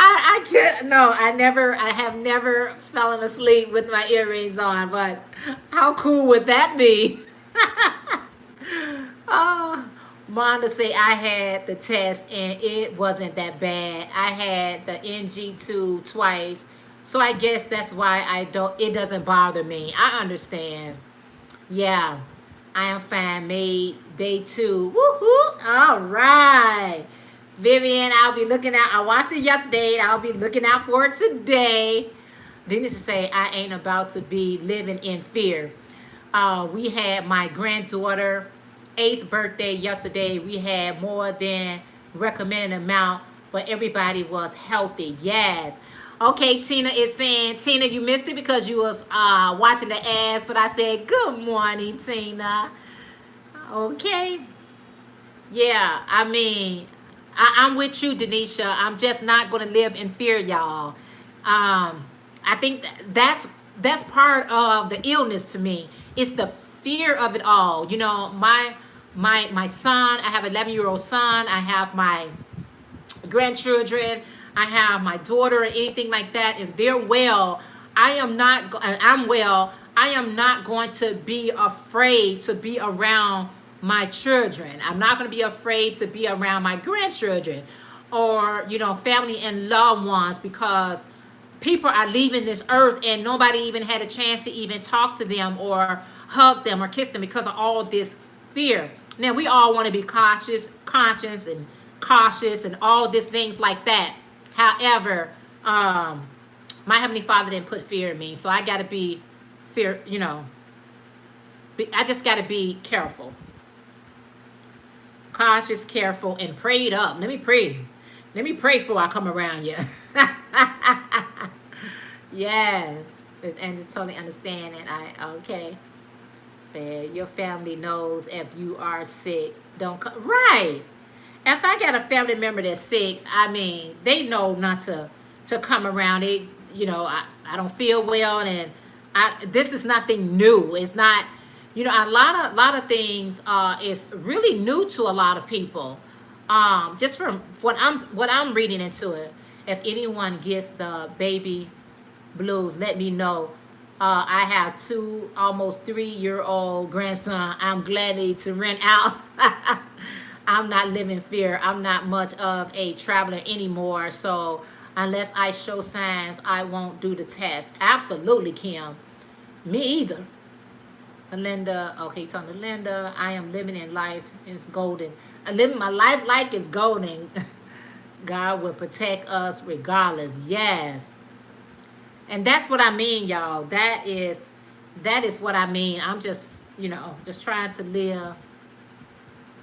I can't. No, I have never fallen asleep with my earrings on. But how cool would that be? Oh, Monda say I had the test and it wasn't that bad. I had the NG2 twice, so I guess that's why I don't. It doesn't bother me. I understand. Yeah, I am fine. Made day 2. Woohoo! All right. Vivian, I'll be looking out. I watched it yesterday. I'll be looking out for it today. Then to say I ain't about to be living in fear. We had my granddaughter 8th birthday yesterday. We had more than recommended amount, but everybody was healthy. Yes. Okay, Tina is saying, Tina, you missed it because you was watching the ads, but I said, good morning, Tina. Okay. Yeah, I mean, I'm with you, Denisha. I'm just not going to live in fear, y'all. I think that's part of the illness to me. It's the fear of it all. My son, I have an 11-year-old son. I have my grandchildren. I have my daughter or anything like that. If they're well, I'm well. I am not going to be afraid to be around my children. I'm not going to be afraid to be around my grandchildren or, family and loved ones, because people are leaving this earth and nobody even had a chance to even talk to them or hug them or kiss them because of all this fear. Now, we all want to be cautious, conscious, and cautious and all these things like that. However, my Heavenly Father didn't put fear in me, so I got to be fear, I just got to be careful. Cautious, careful, and prayed up. Let me pray. Let me pray before I come around you. Yes. Miss Angela totally understand it. Okay. Said your family knows if you are sick. Don't come. Right. If I got a family member that's sick, I mean, they know not to come around. I don't feel well, and this is nothing new. It's not, a lot of things is really new to a lot of people. Just from what I'm reading into it. If anyone gets the baby blues, let me know. I have 2 almost 3-year-old grandson. I'm glad to rent out. I'm not living fear. I'm not much of a traveler anymore. So unless I show signs, I won't do the test. Absolutely, Kim. Me either. Linda, okay, talking to Linda. I am living in life. It's golden. I'm living my life like it's golden. God will protect us regardless. Yes. And that's what I mean, y'all. That is what I mean. I'm just, just trying to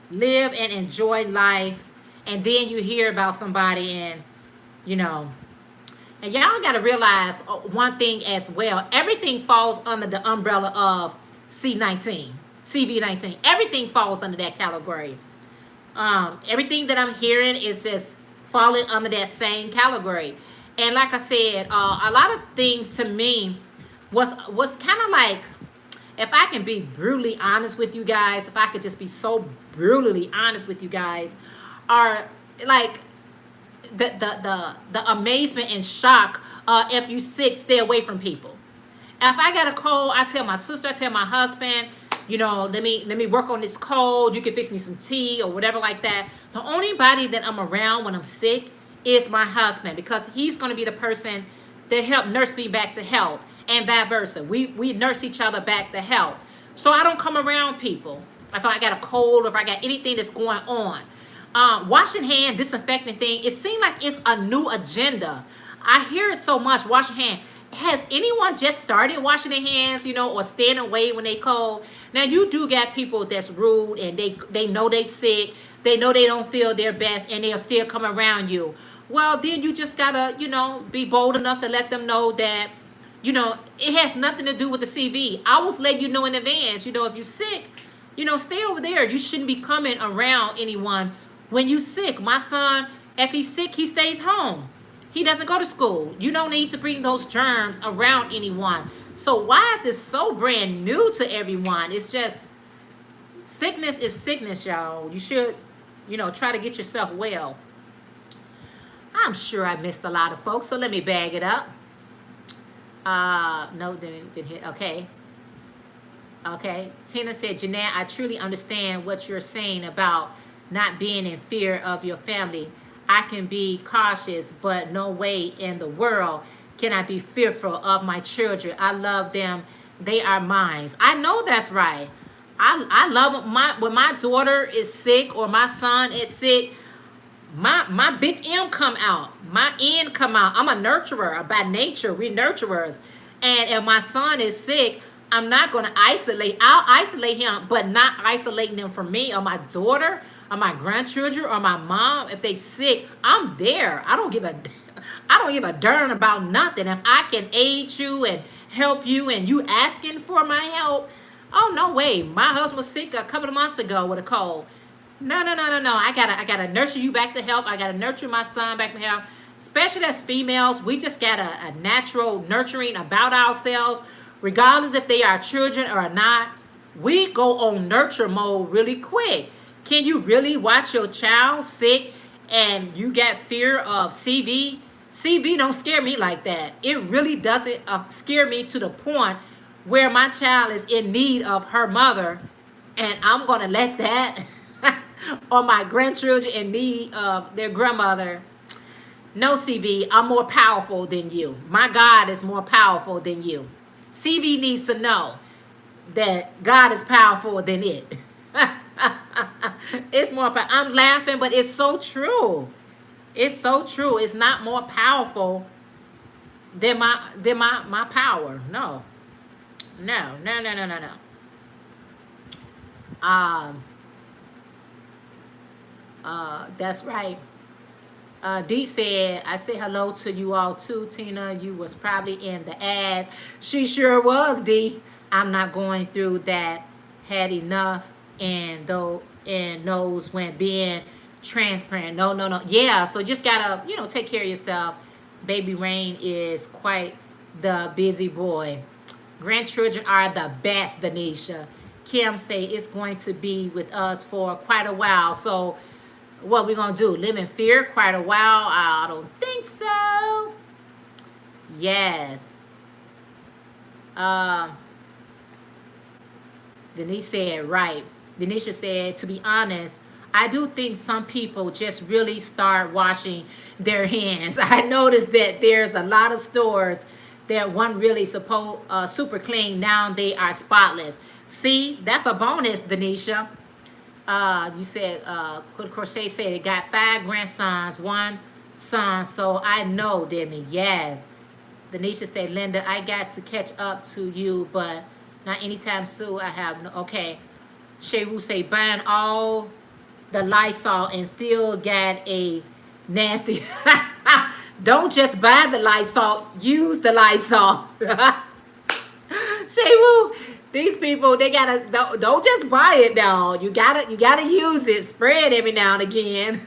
live and enjoy life. And then you hear about somebody and, And y'all got to realize one thing as well. Everything falls under the umbrella of C19, CV19. Everything falls under that category. Everything that I'm hearing is just falling under that same category. And like I said, a lot of things to me was kind of like, if I can be brutally honest with you guys, if I could just be so brutally honest with you guys, are like the amazement and shock. If you sick, stay away from people. If I got a cold, I tell my sister, I tell my husband, let me work on this cold. You can fix me some tea or whatever like that. The only body that I'm around when I'm sick is my husband, because he's going to be the person that help nurse me back to health, and vice versa. We nurse each other back to health. So I don't come around people if I got a cold or if I got anything that's going on. Washing hand, disinfecting thing, it seems like it's a new agenda. I hear it so much, washing hand. Has anyone just started washing their hands, or staying away when they cold? Now, you do got people that's rude, and they know they sick. They know they don't feel their best, and they'll still come around you. Well, then you just gotta, be bold enough to let them know that, it has nothing to do with the CV. I was letting you know in advance, if you're sick, stay over there. You shouldn't be coming around anyone when you sick. My son, if he's sick, he stays home. He doesn't go to school. You don't need to bring those germs around anyone. So why is this so brand new to everyone? It's just, sickness is sickness, y'all. You should, try to get yourself well. I'm sure I missed a lot of folks, so let me bag it up. No, didn't hit. Okay. Okay. Tina said, Jeanette, I truly understand what you're saying about not being in fear of your family. I can be cautious, but no way in the world can I be fearful of my children. I love them. They are mine. I know that's right. I love when my daughter is sick or my son is sick. My big M come out. My N come out. I'm a nurturer by nature. We nurturers. And if my son is sick, I'm not going to isolate. I'll isolate him, but not isolating them from me or my daughter or my grandchildren or my mom. If they sick, I'm there. I don't give a darn about nothing. If I can aid you and help you and you asking for my help, oh, no way. My husband was sick a couple of months ago with a cold. No. I gotta nurture you back to health. I gotta nurture my son back to health. Especially as females, we just got a natural nurturing about ourselves, regardless if they are children or not. We go on nurture mode really quick. Can you really watch your child sick and you got fear of CV? CV don't scare me like that. It really doesn't scare me to the point where my child is in need of her mother, and I'm gonna let that. Or my grandchildren in need of their grandmother. No, CV, I'm more powerful than you. My God is more powerful than you. CV needs to know that God is powerful than it. It's more powerful. I'm laughing, but it's so true. It's so true. It's not more powerful than my power. No. That's right. Dee said, I said hello to you all too, Tina. You was probably in the ass. She sure was, Dee. I'm not going through that. Had enough and knows when being transparent. No. Yeah, so just gotta, take care of yourself. Baby Rain is quite the busy boy. Grandchildren are the best, Denisha. Kim say it's going to be with us for quite a while. So what we gonna do? Live in fear quite a while? I don't think so. Yes. Denise said, right. Denisha said, to be honest, I do think some people just really start washing their hands. I noticed that there's a lot of stores that one really super clean. Now they are spotless. See, that's a bonus, Denisha. You said, Crochet said it got 5 grandsons, 1 son, so I know, Demi. Yes. Denisha said, Linda, I got to catch up to you, but not anytime soon. I have no. Okay. Sheru say, buying all the Lysol and still got a nasty Don't just buy the Lysol, use the Lysol. Shewu, these people, they gotta don't just buy it now. You gotta use it, spread every now and again.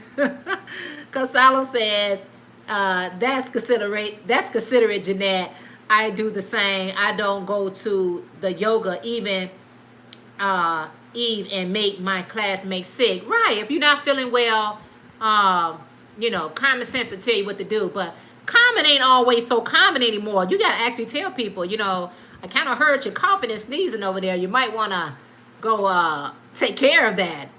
Consalo says, that's considerate, Jeanette. I do the same. I don't go to the yoga even Eve and make my classmates sick. Right. If you're not feeling well, common sense to tell you what to do. But common ain't always so common anymore. You got to actually tell people, I kind of heard you coughing and sneezing over there. You might want to go take care of that.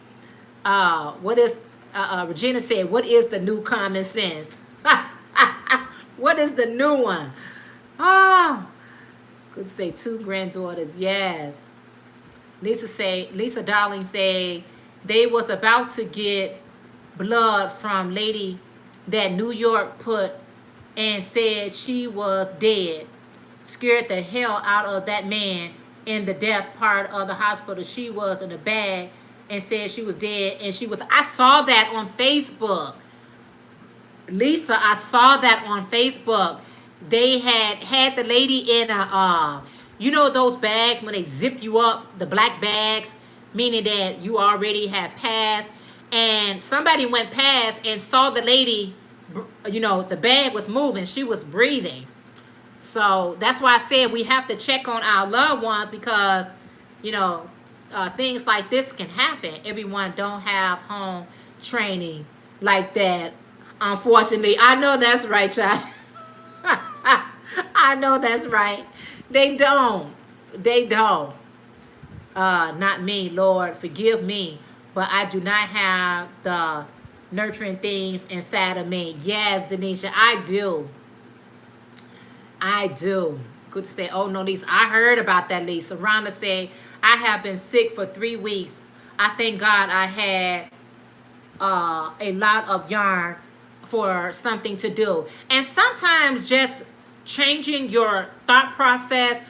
Regina said, what is the new common sense? What is the new one? Oh, could say 2 granddaughters. Yes. Lisa Darling say they was about to get blood from lady that New York put and said she was dead. Scared the hell out of that man in the death part of the hospital. She was in a bag and said she was dead, and I saw that on Facebook. Lisa, I saw that on Facebook. They had the lady in a those bags when they zip you up, the black bags, meaning that you already have passed, and somebody went past and saw the lady, the bag was moving, she was breathing. So that's why I said we have to check on our loved ones, because things like this can happen. Everyone don't have home training like that, unfortunately. I know that's right, child. I know that's right. They don't. Not me, Lord, forgive me, but I do not have the nurturing things inside of me. Yes, Denisha, I do. Good to say. Oh no, Lisa, I heard about that, Lisa. Rhonda said, I have been sick for 3 weeks. I thank God I had a lot of yarn for something to do. And sometimes just changing your thought process,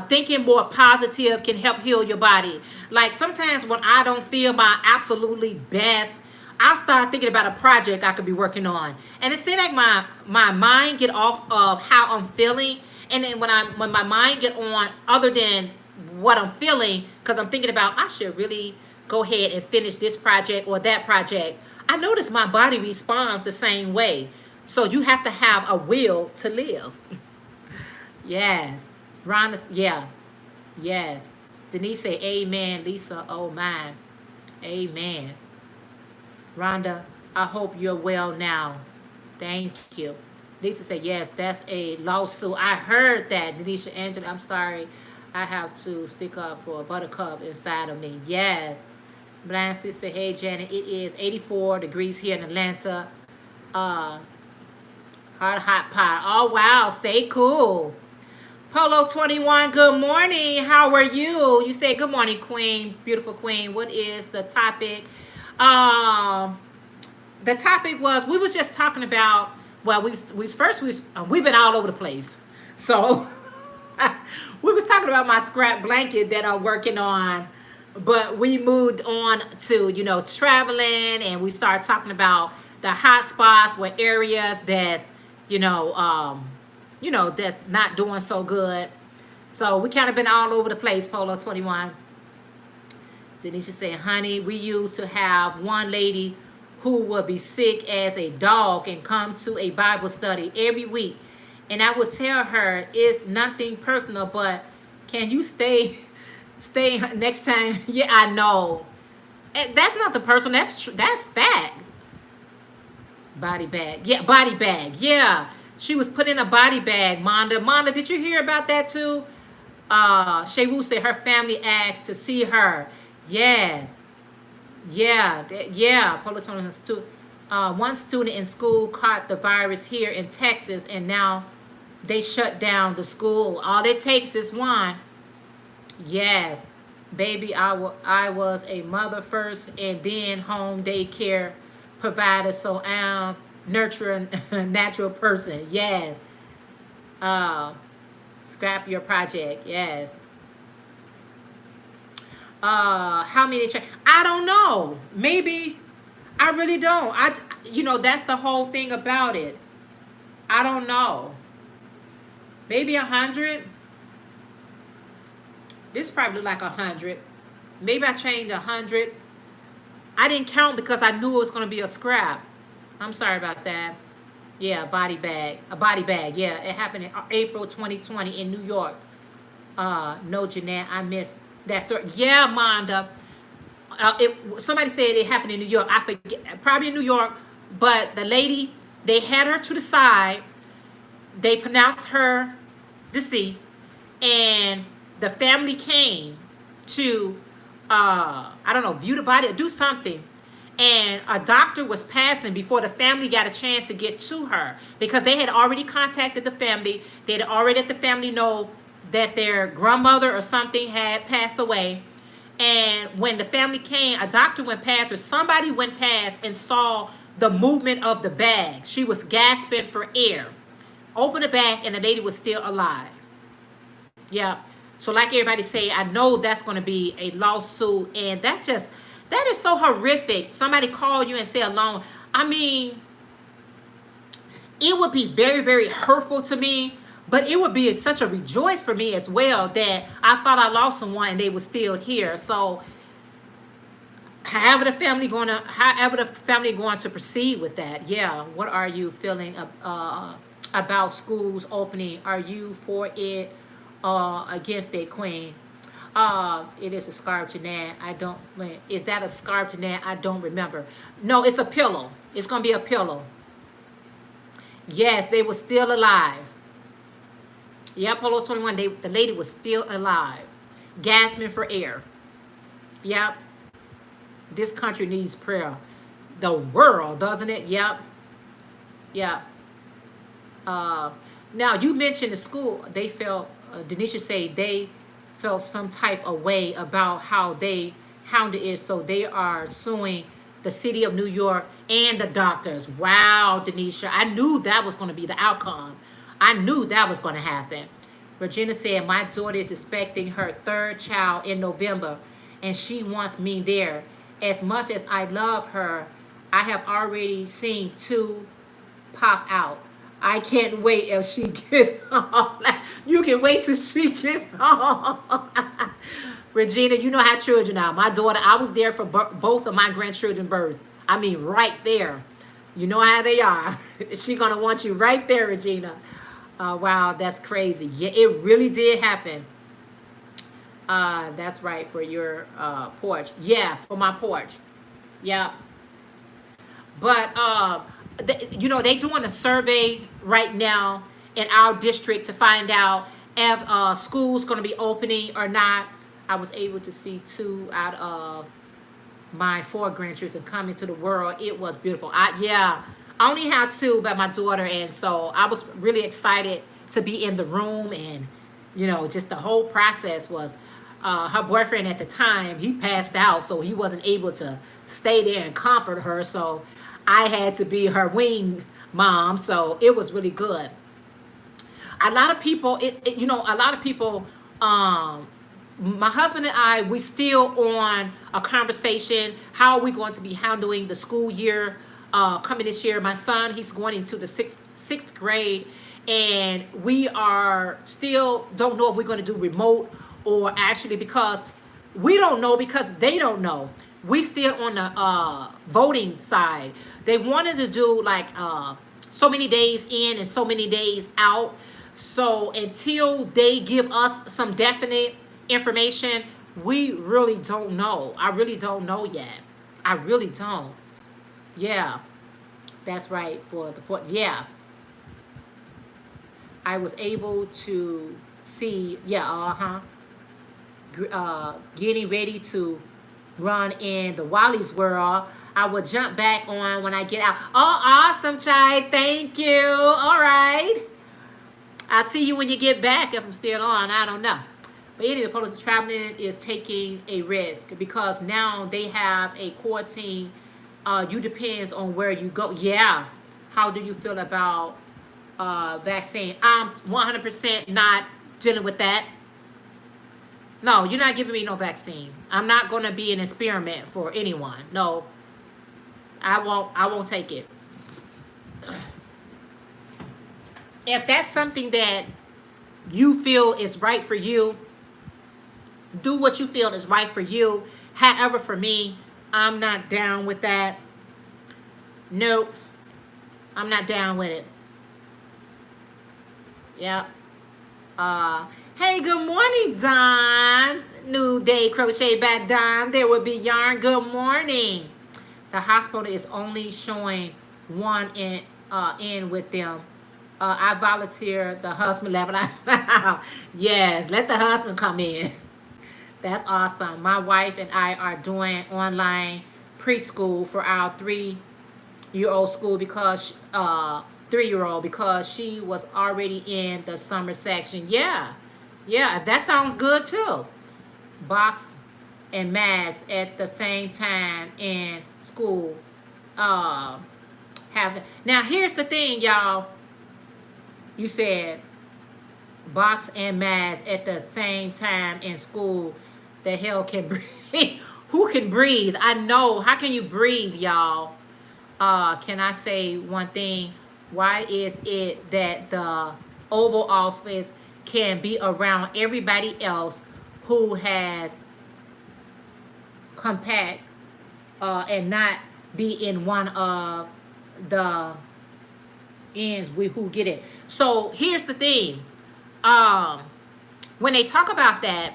thinking more positive can help heal your body. Like sometimes when I don't feel my absolutely best, I'll start thinking about a project I could be working on. And it seems like my mind get off of how I'm feeling. And then when my mind get on other than what I'm feeling, because I'm thinking about I should really go ahead and finish this project or that project, I notice my body responds the same way. So you have to have a will to live. Yes. Rhonda, yeah. Yes. Denise say, amen. Lisa, oh my. Amen. Rhonda, I hope you're well now. Thank you. Lisa said, yes, that's a lawsuit. I heard that. Denisha Angela, I'm sorry. I have to stick up for a buttercup inside of me. Yes. Blind sister, hey Janet, it is 84 degrees here in Atlanta. Hot pot. Oh wow, stay cool. Polo 21, good morning. How are you? You say good morning, Queen, beautiful Queen. What is the topic? The topic was, we were just talking about, well, we've been all over the place. So we was talking about my scrap blanket that I'm working on, but we moved on to, traveling, and we started talking about the hot spots, what areas that's, that's not doing so good. So we kind of been all over the place, Polo 21. Denisha said, honey, we used to have one lady who would be sick as a dog and come to a Bible study every week. And I would tell her, it's nothing personal, but can you stay next time? Yeah, I know. That's not the personal. That's facts. Body bag. Yeah, body bag. Yeah. She was put in a body bag, Monda. Monda, did you hear about that too? Shewu said her family asked to see her. Yes. Yeah. One student in school caught the virus here in Texas, and now they shut down the school. All it takes is one. Yes. Baby, I was a mother first and then home daycare provider, so I'm nurturing natural person. Yes. Scrap your project. Yes. How many? I don't know. Maybe. I really don't. That's the whole thing about it. I don't know. Maybe 100. This probably like 100. Maybe I changed 100. I didn't count because I knew it was going to be a scrap. I'm sorry about that. Yeah, body bag. A body bag. Yeah, it happened in April 2020 in New York. No, Jeanette, I missed that story. Yeah, Monda. Somebody said it happened in New York. I forget. Probably in New York. But the lady, they had her to the side. They pronounced her deceased. And the family came to, I don't know, view the body or do something. And a doctor was passing before the family got a chance to get to her because they had already contacted the family. They had already let the family know that their grandmother or something had passed away. And when the family came, a doctor went past or somebody went past and saw the movement of the bag. She was gasping for air. Opened the bag and the lady was still alive. Yeah. So like everybody say, I know that's going to be a lawsuit, and that is so horrific. Somebody call you and say alone. I mean, it would be very, very hurtful to me, but it would be such a rejoice for me as well that I thought I lost someone and they were still here. So however the family going to proceed with that. Yeah. What are you feeling about schools opening? Are you for it? Against it, Queen. It is a scarf, Jeanette. Is that a scarf, Jeanette? I don't remember. No, it's a pillow. It's going to be a pillow. Yes, they were still alive. Yeah, Polo 21, the lady was still alive. Gasping for air. Yep. This country needs prayer. The world, doesn't it? Yep. Yep. Now, you mentioned the school, they felt, Denisha said they felt some type of way about how they handled it, so they are suing the city of New York and the doctors. Wow, Denisha, I knew that was going to be the outcome. I knew that was going to happen. Regina said, my daughter is expecting her third child in November, and she wants me there. As much as I love her, I have already seen 2 pop out. I can't wait if she gets home. You can wait till she gets home. Regina, you know how children are. My daughter, I was there for both of my grandchildren's birth. I mean, right there. You know how they are. She's going to want you right there, Regina. Wow, that's crazy. Yeah, it really did happen. That's right, for your porch. Yeah, for my porch. Yeah. But, they're doing a survey right now in our district to find out if school's going to be opening or not. I was able to see 2 out of my 4 grandchildren come into the world. It was beautiful. I only had 2 by my daughter, and so I was really excited to be in the room, and just the whole process was. Her boyfriend at the time, he passed out, so he wasn't able to stay there and comfort her. So I had to be her wing mom. So it was really good. A lot of people, my husband and I, we still on a conversation. How are we going to be handling the school year coming this year? My son, he's going into the sixth grade, and we are still don't know if we're going to do remote or actually, because we don't know, because they don't know. We still on the voting side. They wanted to do like so many days in and so many days out. So until they give us some definite information, we really don't know. I really don't know yet. I really don't. Yeah, that's right, for the point. Yeah, I was able to see. Yeah, getting ready to run in the Wally's world. I will jump back on when I get out. Oh, awesome, Chai. Thank you. All right. I'll see you when you get back if I'm still on. I don't know. But anyway, Polish traveling is taking a risk because now they have a quarantine. You depends on where you go. Yeah. How do you feel about vaccine? I'm 100% not dealing with that. No, you're not giving me no vaccine. I'm not going to be an experiment for anyone. No, I won't take it. If that's something that you feel is right for you, do what you feel is right for you. However, for me, I'm not down with that. Nope, I'm not down with it. Yep. Uh, hey, good morning, Don. New day crochet back, Don. There will be yarn. Good morning. The hospital is only showing one in with them. I volunteer the husband level. Yes, let the husband come in. That's awesome. My wife and I are doing online preschool for our 3-year old school because 3-year old because she was already in the summer section. Yeah, yeah, that sounds good too. Box and mask at the same time in school. Uh, have now here's the thing, y'all. You said box and mask at the same time in school. The hell can breathe? Who can breathe? I know. How can you breathe, y'all? Can I say one thing? Why is it that the Oval Office can be around everybody else who has compact and not be in one of the ends with who get it? So here's the thing. Um, when they talk about that,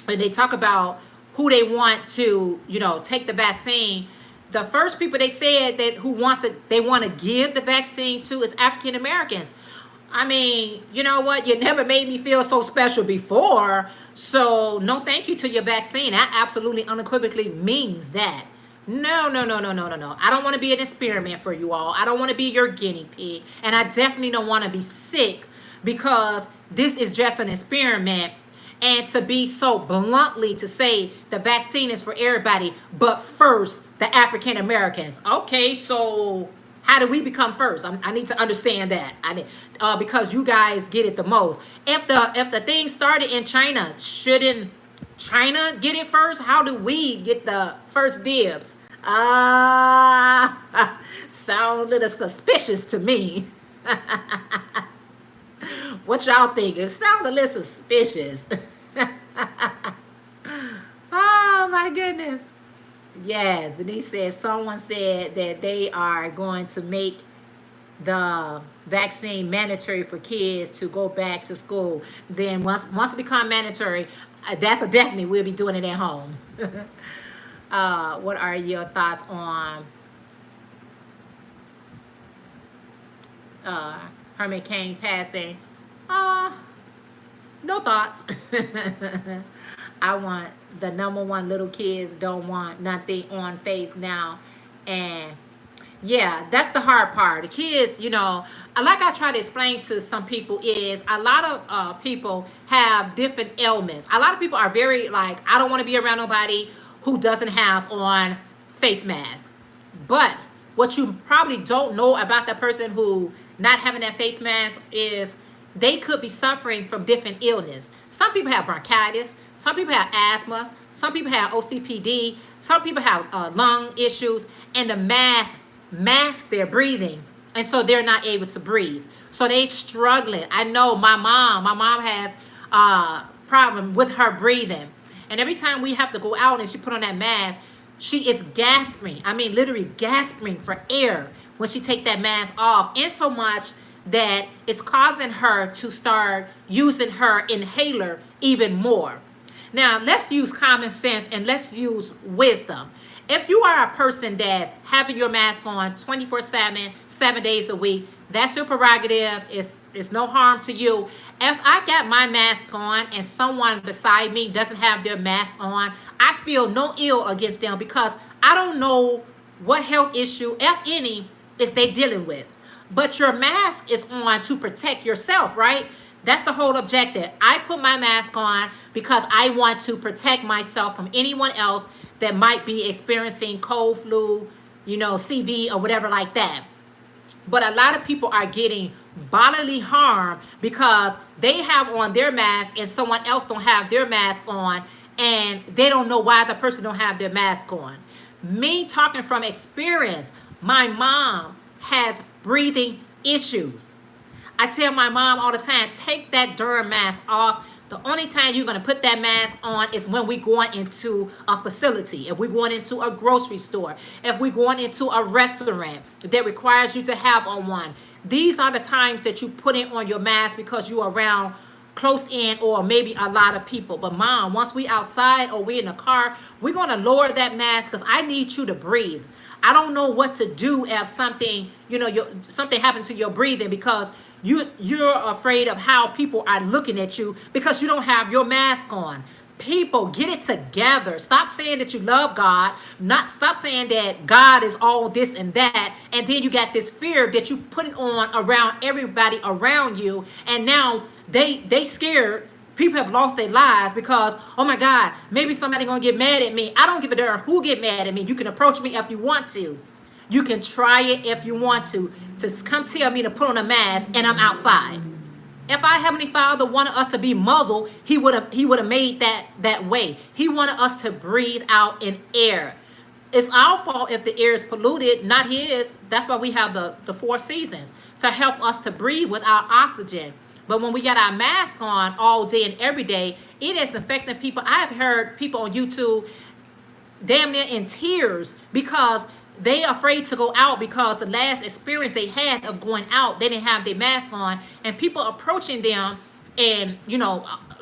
when they talk about who they want to, take the vaccine, the first people they said that they want to give the vaccine to is African Americans. I mean, you know what? You never made me feel so special before. So no thank you to your vaccine. That absolutely unequivocally means that. No, no, no, no, no, no, no. I don't want to be an experiment for you all. I don't want to be your guinea pig. And I definitely don't want to be sick because this is just an experiment. And to be so bluntly to say the vaccine is for everybody, but first the African Americans. Okay, so how do we become first? I need to understand that. Because you guys get it the most. If the thing started in China, shouldn't China get it first? How do we get the first dibs? Sound a little suspicious to me. What y'all think? It sounds a little suspicious. Oh my goodness. Yes, Denise says someone said that they are going to make the vaccine mandatory for kids to go back to school. Then once it become mandatory, that's a definitely we'll be doing it at home. What are your thoughts on Hermit King passing? No thoughts. I want the number one, little kids don't want nothing on face now. And yeah, that's the hard part. The kids, like I try to explain to some people is a lot of people have different ailments. A lot of people are very like, I don't want to be around nobody who doesn't have on face mask. But what you probably don't know about that person who not having that face mask is they could be suffering from different illness. Some people have bronchitis. Some people have asthma. Some people have OCPD. Some people have lung issues. And the mask their breathing. And so they're not able to breathe. So they struggling. I know my mom has problem with her breathing. And every time we have to go out and she put on that mask, she is gasping. I mean, literally gasping for air when she take that mask off. And so much that it's causing her to start using her inhaler even more. Now, let's use common sense and let's use wisdom. If you are a person that's having your mask on 24/7, 7 days a week, that's your prerogative. It's no harm to you. If I got my mask on and someone beside me doesn't have their mask on, I feel no ill against them because I don't know what health issue, if any, is they dealing with. But your mask is on to protect yourself, right? That's the whole objective. I put my mask on because I want to protect myself from anyone else that might be experiencing cold, flu, CV or whatever like that. But a lot of people are getting bodily harm because they have on their mask and someone else don't have their mask on and they don't know why the person don't have their mask on. Me talking from experience, my mom has breathing issues. I tell my mom all the time, take that darn mask off. The only time you're going to put that mask on is when we're going into a facility, if we're going into a grocery store, if we're going into a restaurant that requires you to have on one. These are the times that you put it on your mask because you're around close in or maybe a lot of people. But mom, once we outside or we in the car, we're going to lower that mask because I need you to breathe. I don't know what to do if something, something happened to your breathing because you're afraid of how people are looking at you because you don't have your mask on. People, get it together. Stop saying that you love God. Stop saying that God is all this and that. And then you got this fear that you put it on around everybody around you. And now they scared. People have lost their lives because, oh my God, maybe somebody gonna get mad at me. I don't give a darn who get mad at me. You can approach me if you want to. You can try it if you want to come tell me to put on a mask and I'm outside. If our Heavenly Father wanted us to be muzzled, he would have made that way. He wanted us to breathe out in air. It's our fault if the air is polluted, not his. That's why we have the four seasons, to help us to breathe without oxygen. But when we got our mask on all day and every day, it is affecting people. I've heard people on YouTube damn near in tears because they are afraid to go out because the last experience they had of going out, they didn't have their mask on, and people approaching them and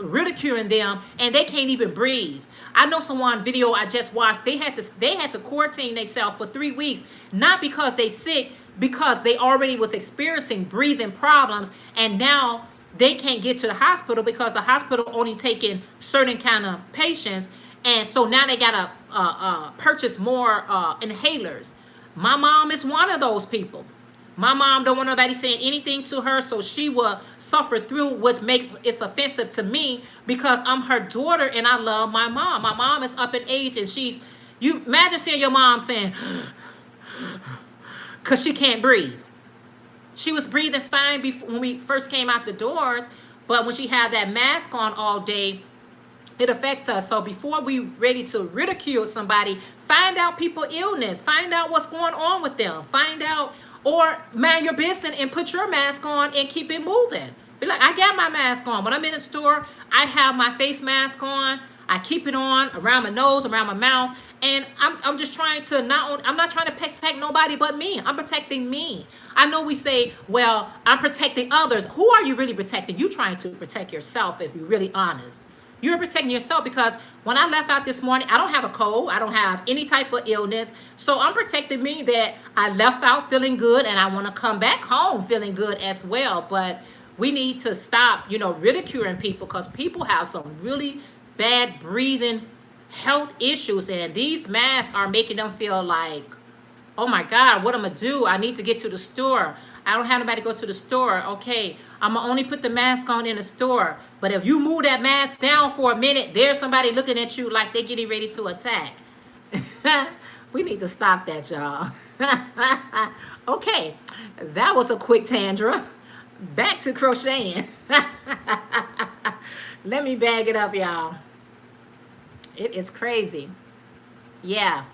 ridiculing them, and they can't even breathe. I know someone video I just watched. They had to quarantine themselves for 3 weeks, not because they sick, because they already was experiencing breathing problems, and now they can't get to the hospital because the hospital only taking certain kind of patients. And so now they got to purchase more inhalers. My mom is one of those people. My mom don't want nobody saying anything to her, so she will suffer through, which makes it offensive to me because I'm her daughter and I love my mom. My mom is up in age and you imagine seeing your mom saying, because she can't breathe. She was breathing fine before when we first came out the doors, but when she had that mask on all day, it affects us. So before we ready to ridicule somebody, find out people's illness. Find out what's going on with them. Find out, or mind your business and put your mask on and keep it moving. Be like, I got my mask on. When I'm in the store, I have my face mask on. I keep it on around my nose, around my mouth. And I'm just trying to I'm not trying to protect nobody but me. I'm protecting me. I know we say, well, I'm protecting others. Who are you really protecting? You trying to protect yourself if you're really honest. You're protecting yourself because when I left out this morning, I don't have a cold. I don't have any type of illness. So I'm protecting me that I left out feeling good and I want to come back home feeling good as well. But we need to stop, ridiculing people because people have some really bad breathing health issues. And these masks are making them feel like, oh my God, what am I going to do? I need to get to the store. I don't have nobody to go to the store. Okay, I'm going to only put the mask on in the store. But if you move that mask down for a minute, there's somebody looking at you like they're getting ready to attack. We need to stop that, y'all. Okay, that was a quick tantrum. Back to crocheting. Let me bag it up, y'all. It is crazy. Yeah.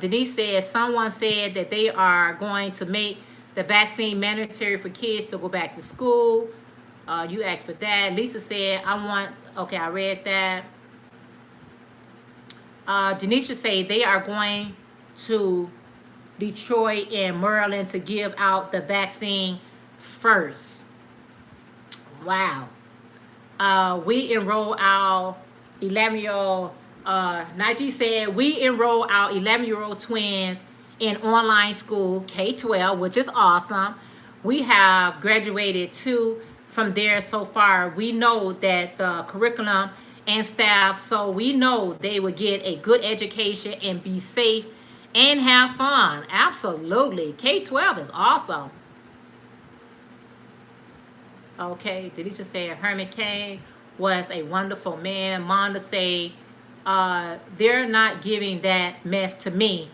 Denise says, someone said that they are going to make the vaccine mandatory for kids to go back to school. You asked for that. Lisa said, okay, I read that. Denisha said they are going to Detroit and Maryland to give out the vaccine first. Wow. We enroll our 11-year-old, Najee said, we enroll our 11-year-old twins in online school, K-12, which is awesome. We have graduated 2 from there so far. We know that the curriculum and staff, so we know they will get a good education and be safe and have fun. Absolutely. K-12 is awesome. Okay, Delisha said Hermit King was a wonderful man. Monda say they're not giving that mess to me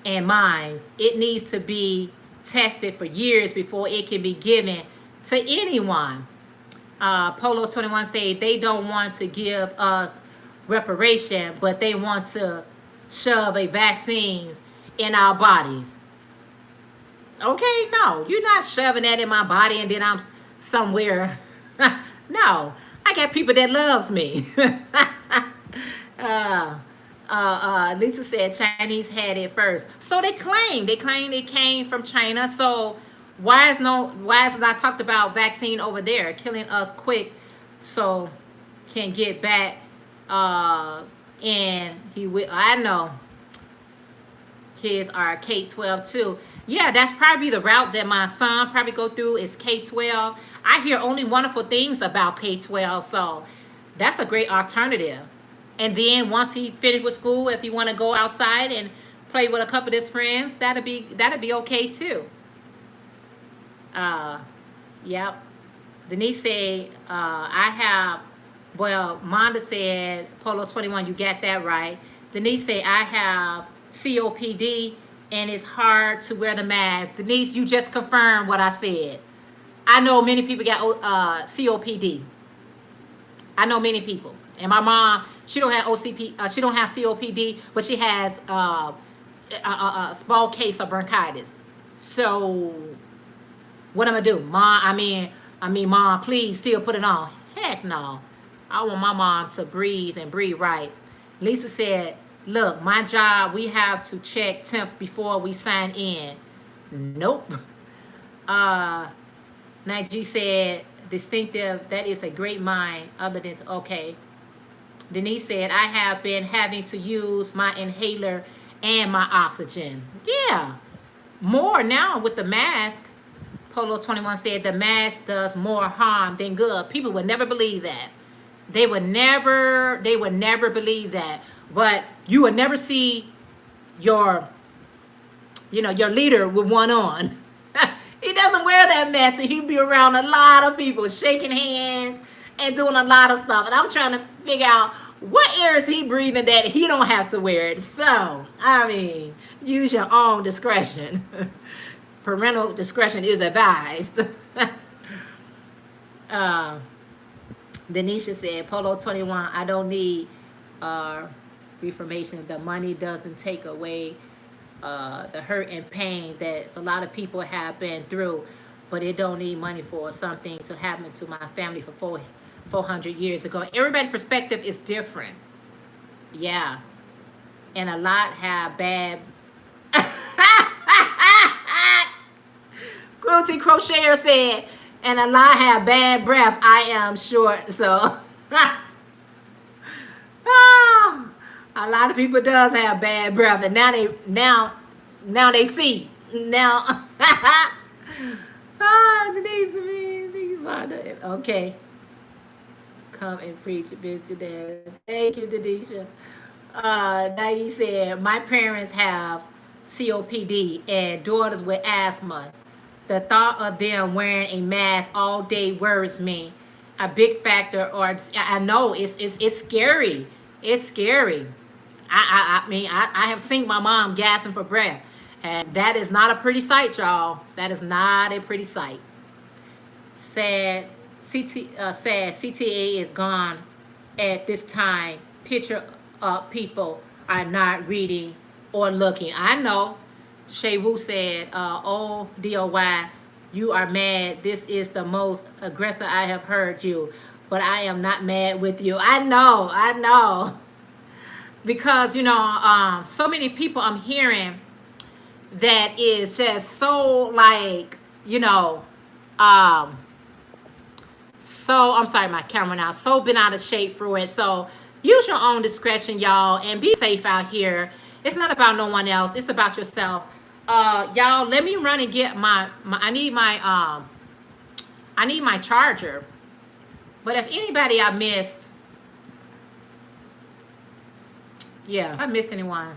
and mine. It needs to be tested for years before it can be given to anyone. Polo 21 say they don't want to give us reparation, but they want to shove a vaccines in our bodies. Okay, no, you're not shoving that in my body and then I'm somewhere. No, I got people that loves me. uh, Lisa said Chinese had it first, so they claim it came from China. So why is it not talked about vaccine over there killing us quick, so can get back? Uh, and he will. I know kids are K-12 too. Yeah, that's probably the route that my son probably go through is K-12. I hear only wonderful things about K-12, so that's a great alternative. And then once he finished with school, if he want to go outside and play with a couple of his friends, that'll be okay too. Uh, yep. Denise said, I have, well, Monda said, Polo 21, you got that right. Denise said, I have COPD and it's hard to wear the mask. Denise, you just confirmed what I said. I know many people got COPD. I know many people. And my mom, she don't have she don't have COPD, but she has a small case of bronchitis. So what I'm gonna do, mom? Mom, please still put it on. Heck no. I want my mom to breathe and breathe right. Lisa said, look, my job, we have to check temp before we sign in. Nope. Uh, Najee said, distinctive, that is a great mind, other than, okay. Denise said, I have been having to use my inhaler and my oxygen. Yeah, more now with the mask. Polo 21 said the mask does more harm than good. People would never believe that. They would never believe that. But you would never see your, your leader with one on. He doesn't wear that mask, and he'd be around a lot of people, shaking hands and doing a lot of stuff. And I'm trying to figure out what air is he breathing that he don't have to wear it. So, use your own discretion. Parental discretion is advised. uh, Denisha said, Polo 21, I don't need reformation. The money doesn't take away the hurt and pain that a lot of people have been through, but it don't need money for something to happen to my family for 400 years ago. Everybody's perspective is different. Yeah. And a lot have bad... Quilty Crocheter said, and a lot have bad breath, I am sure. So, a lot of people does have bad breath, and now they see. Now, okay. Come and preach a bitch to death. Thank you, Denisha. Nayi said, my parents have COPD and daughters with asthma. The thought of them wearing a mask all day worries me. A big factor, or I know it's scary. It's scary. I have seen my mom gasping for breath, and that is not a pretty sight, y'all. That is not a pretty sight. Sad CTA is gone at this time. Picture people are not reading or looking. I know. Shay Wu said, oh, DOY, you are mad. This is the most aggressive I have heard you. But I am not mad with you. I know. Because, so many people I'm hearing that is just so like, so, I'm sorry, my camera now, so been out of shape through it. So use your own discretion, y'all, and be safe out here. It's not about no one else. It's about yourself. Y'all, let me run and get my I need my charger. But if anybody I missed, yeah, if I missed anyone,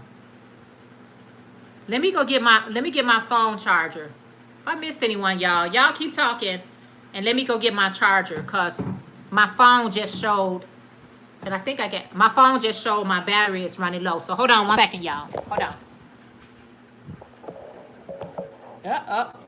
let me get my phone charger. If I missed anyone, y'all keep talking, and let me go get my charger, cause my phone just showed, and I think my phone just showed my battery is running low. So hold on 1 second, y'all. Hold on. Up.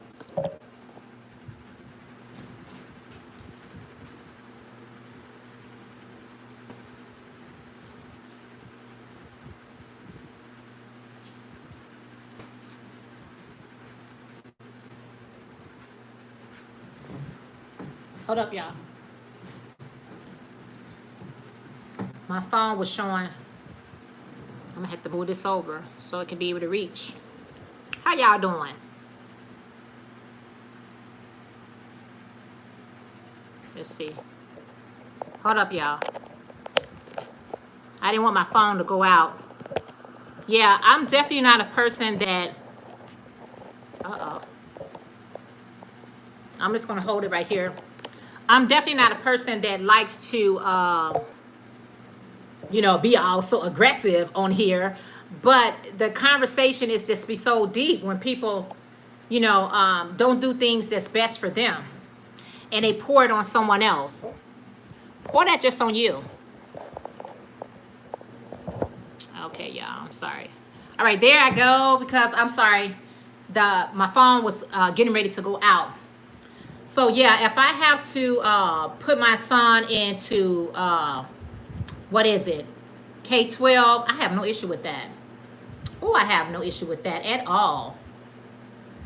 Hold up, y'all. My phone was showing. I'm gonna have to move this over so it can be able to reach. How y'all doing? Let's see. Hold up, y'all. I didn't want my phone to go out. Yeah, I'm definitely not a person that... Uh-oh. I'm just going to hold it right here. I'm definitely not a person that likes to, be all so aggressive on here. But the conversation is just be so deep when people, don't do things that's best for them. And they pour it on someone else. Pour that just on you. Okay, y'all, I'm sorry. All right, there I go, because I'm sorry. My phone was getting ready to go out. So, yeah, if I have to put my son into, what is it, K-12, I have no issue with that. Oh, I have no issue with that at all.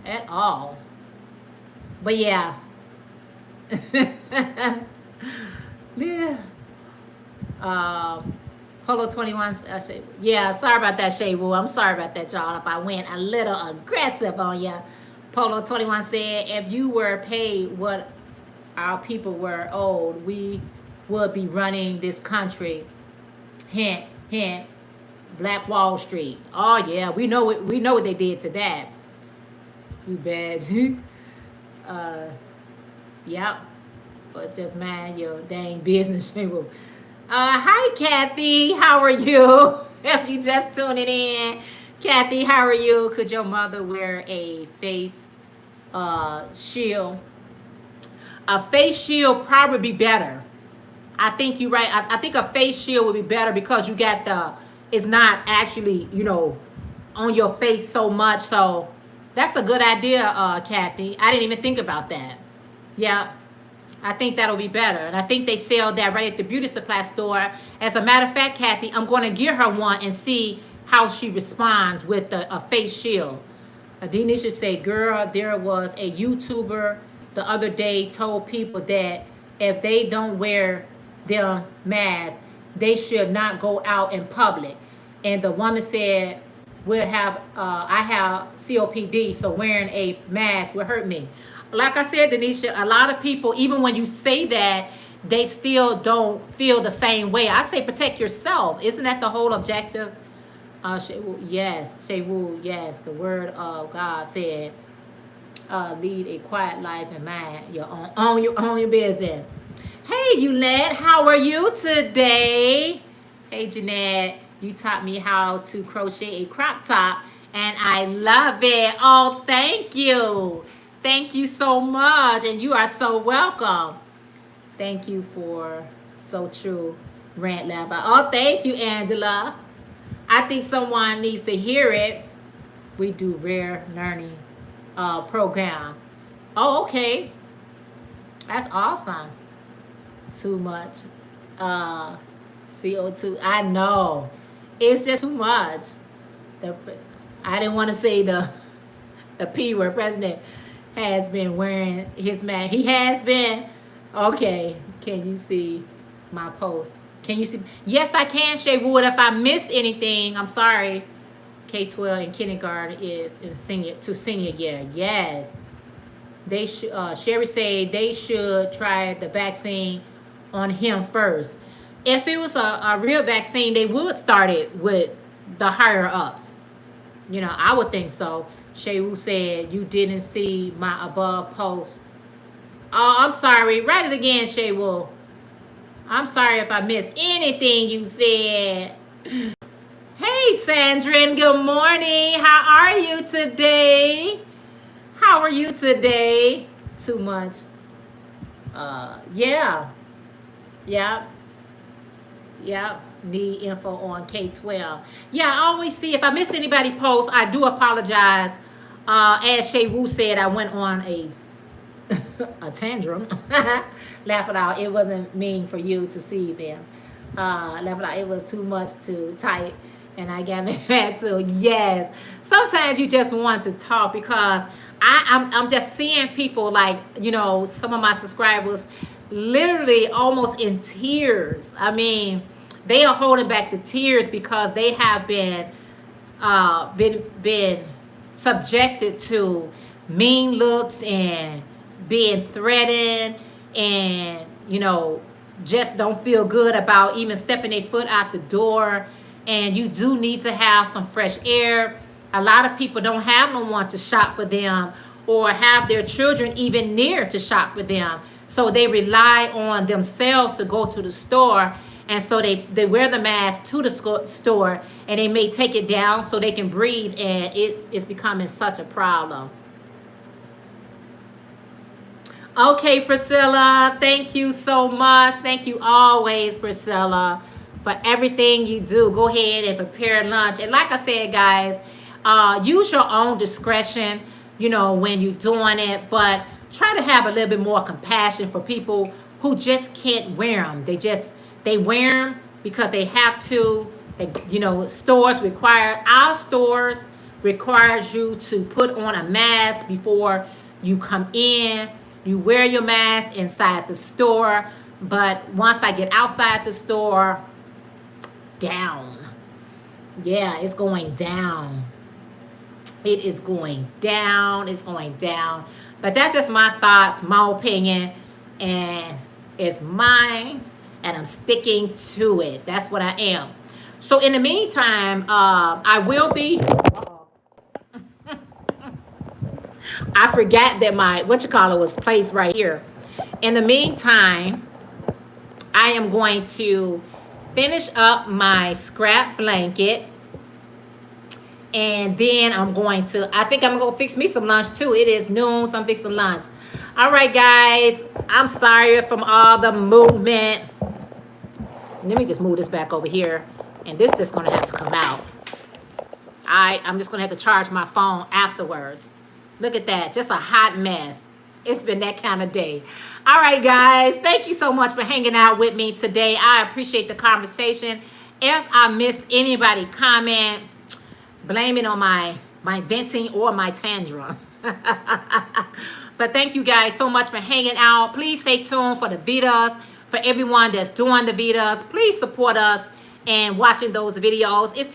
At all. But, yeah. Yeah. Polo 21. Yeah, sorry about that, Shay Wu. I'm sorry about that, y'all. If I went a little aggressive on you. Polo 21 said, if you were paid what our people were owed, we would be running this country. Hint, hint. Black Wall Street. Oh yeah, we know it. We know what they did to that. You bad. Yep. But just mind your dang business, Shay Wu. Hi, Kathy. How are you? If you just tuning in, Kathy, how are you? Could your mother wear a face shield? A face shield probably be better. I think you're right. I think a face shield would be better because you got it's not actually, on your face so much. So that's a good idea, Kathy. I didn't even think about that. Yeah. I think that'll be better. And I think they sell that right at the beauty supply store. As a matter of fact, Kathy, I'm going to get her one and see how she responds with a face shield. Denisha said, girl, there was a YouTuber the other day told people that if they don't wear their mask, they should not go out in public. And the woman said, I have COPD, so wearing a mask will hurt me. Like I said, Denisha, a lot of people, even when you say that, they still don't feel the same way. I say protect yourself. Isn't that the whole objective? Yes, Shewu, yes. The word of God said, lead a quiet life and mind your own your business. Hey, Eulette, how are you today? Hey, Jeanette, you taught me how to crochet a crop top, and I love it. Oh, thank you. Thank you so much, and you are so welcome. Thank you for so true, rant laugh. Oh, thank you, Angela. I think someone needs to hear it. We do rare learning program. Oh, okay. That's awesome. Too much CO2. I know. It's just too much. I didn't want to say the P word. President has been wearing his mask. He has been. Okay. Can you see my post? Can you see? Yes, I can, Shay Wood. If I missed anything, I'm sorry. K-12 in kindergarten is in senior year. Yes. They should. Sherry said they should try the vaccine on him first. If it was a real vaccine, they would start it with the higher ups. I would think so. Shewu said, you didn't see my above post. Oh, I'm sorry. Write it again, Shewu. I'm sorry if I missed anything you said. Hey, Sandrine. Good morning. How are you today? How are you today? Too much. Yeah. Yep. Need info on K-12. Yeah, I always see, if I missed anybody post, I do apologize. As Shay Wu said, I went on a tantrum. Laugh it out. It wasn't mean for you to see them. Laugh it out. It was too much to type, and I got mad too. Yes. Sometimes you just want to talk because I'm just seeing people like, some of my subscribers, literally almost in tears. I mean, they are holding back the tears because they have been subjected to mean looks and being threatened, and just don't feel good about even stepping their foot out the door. And you do need to have some fresh air. A lot of people don't have no one to shop for them or have their children even near to shop for them. So they rely on themselves to go to the store. And so they wear the mask to the store, and they may take it down so they can breathe. And it's becoming such a problem. Okay, Priscilla, thank you so much. Thank you always, Priscilla, for everything you do. Go ahead and prepare lunch. And like I said, guys, use your own discretion, when you're doing it, but try to have a little bit more compassion for people who just can't wear them. They wear them because they have to. Stores requires you to put on a mask before you come in. You wear your mask inside the store, but once I get outside the store, down. Yeah, it's going down. It is going down. It's going down. But that's just my thoughts, my opinion, and it's mine, and I'm sticking to it. That's what I am. So in the meantime, I will be. I forgot that my was placed right here. In the meantime, I am going to finish up my scrap blanket. And then I think I'm going to fix me some lunch too. It is noon, so I'm fixing lunch. All right, guys. I'm sorry from all the movement. Let me just move this back over here. And this is going to have to come out. I'm just going to have to charge my phone afterwards. Look at that. Just a hot mess. It's been that kind of day. All right, guys. Thank you so much for hanging out with me today. I appreciate the conversation. If I missed anybody comment, blame it on my venting or my tantrum. But thank you guys so much for hanging out. Please stay tuned for the Vedas. For everyone that's doing the Vedas, please support us and watching those videos. It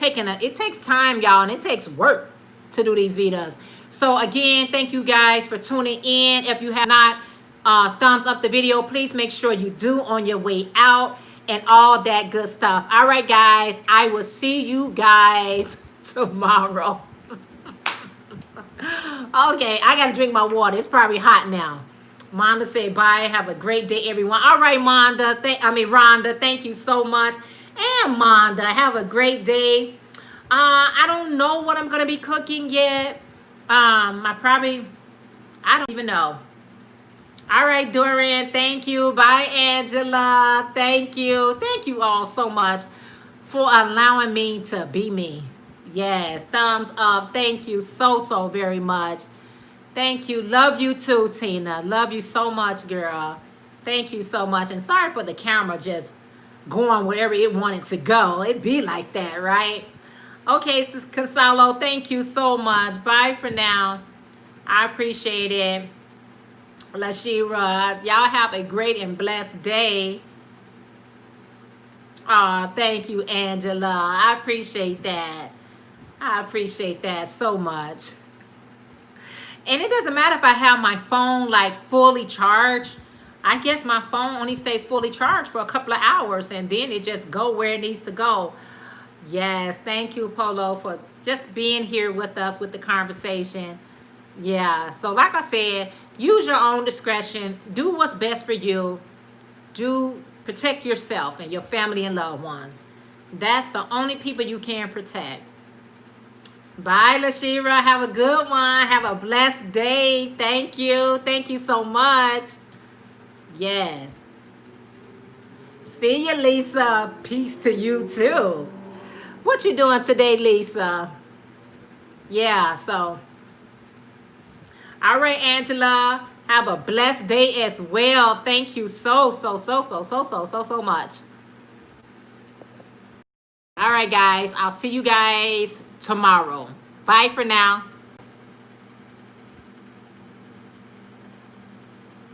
takes time, y'all, and it takes work to do these Vedas. So again, thank you guys for tuning in. If you have not thumbs up the video, please make sure you do on your way out and all that good stuff. All right, guys, I will see you guys tomorrow. Okay, I gotta drink my water. It's probably hot now. Monda say bye. Have a great day, everyone. All right, Rhonda, thank you so much. And Monda, have a great day. I don't know what I'm gonna be cooking yet. I don't even know. All right, Dorian, thank you. Bye, Angela. Thank you. Thank you all so much for allowing me to be me. Yes, thumbs up. Thank you so very much. Thank you. Love you too, Tina. Love you so much, girl. Thank you so much. And sorry for the camera just going wherever it wanted to go. It be like that, right? Okay, Consolo, thank you so much. Bye for now. I appreciate it. Lashira, y'all have a great and blessed day. Oh, thank you, Angela. I appreciate that. I appreciate that so much. And it doesn't matter if I have my phone like fully charged. I guess my phone only stay fully charged for a couple of hours, and then it just go where it needs to go. Yes, thank you, Polo, for just being here with us with the conversation. Yeah, so like I said, use your own discretion. Do what's best for you. Do protect yourself and your family and loved ones. That's the only people you can protect. Bye, Lashira. Have a good one. Have a blessed day. Thank you. Thank you so much. Yes. See you, Lisa. Peace to you, too. What you doing today, Lisa? Yeah, so. All right, Angela. Have a blessed day as well. Thank you so much. All right, guys. I'll see you guys tomorrow. Bye for now.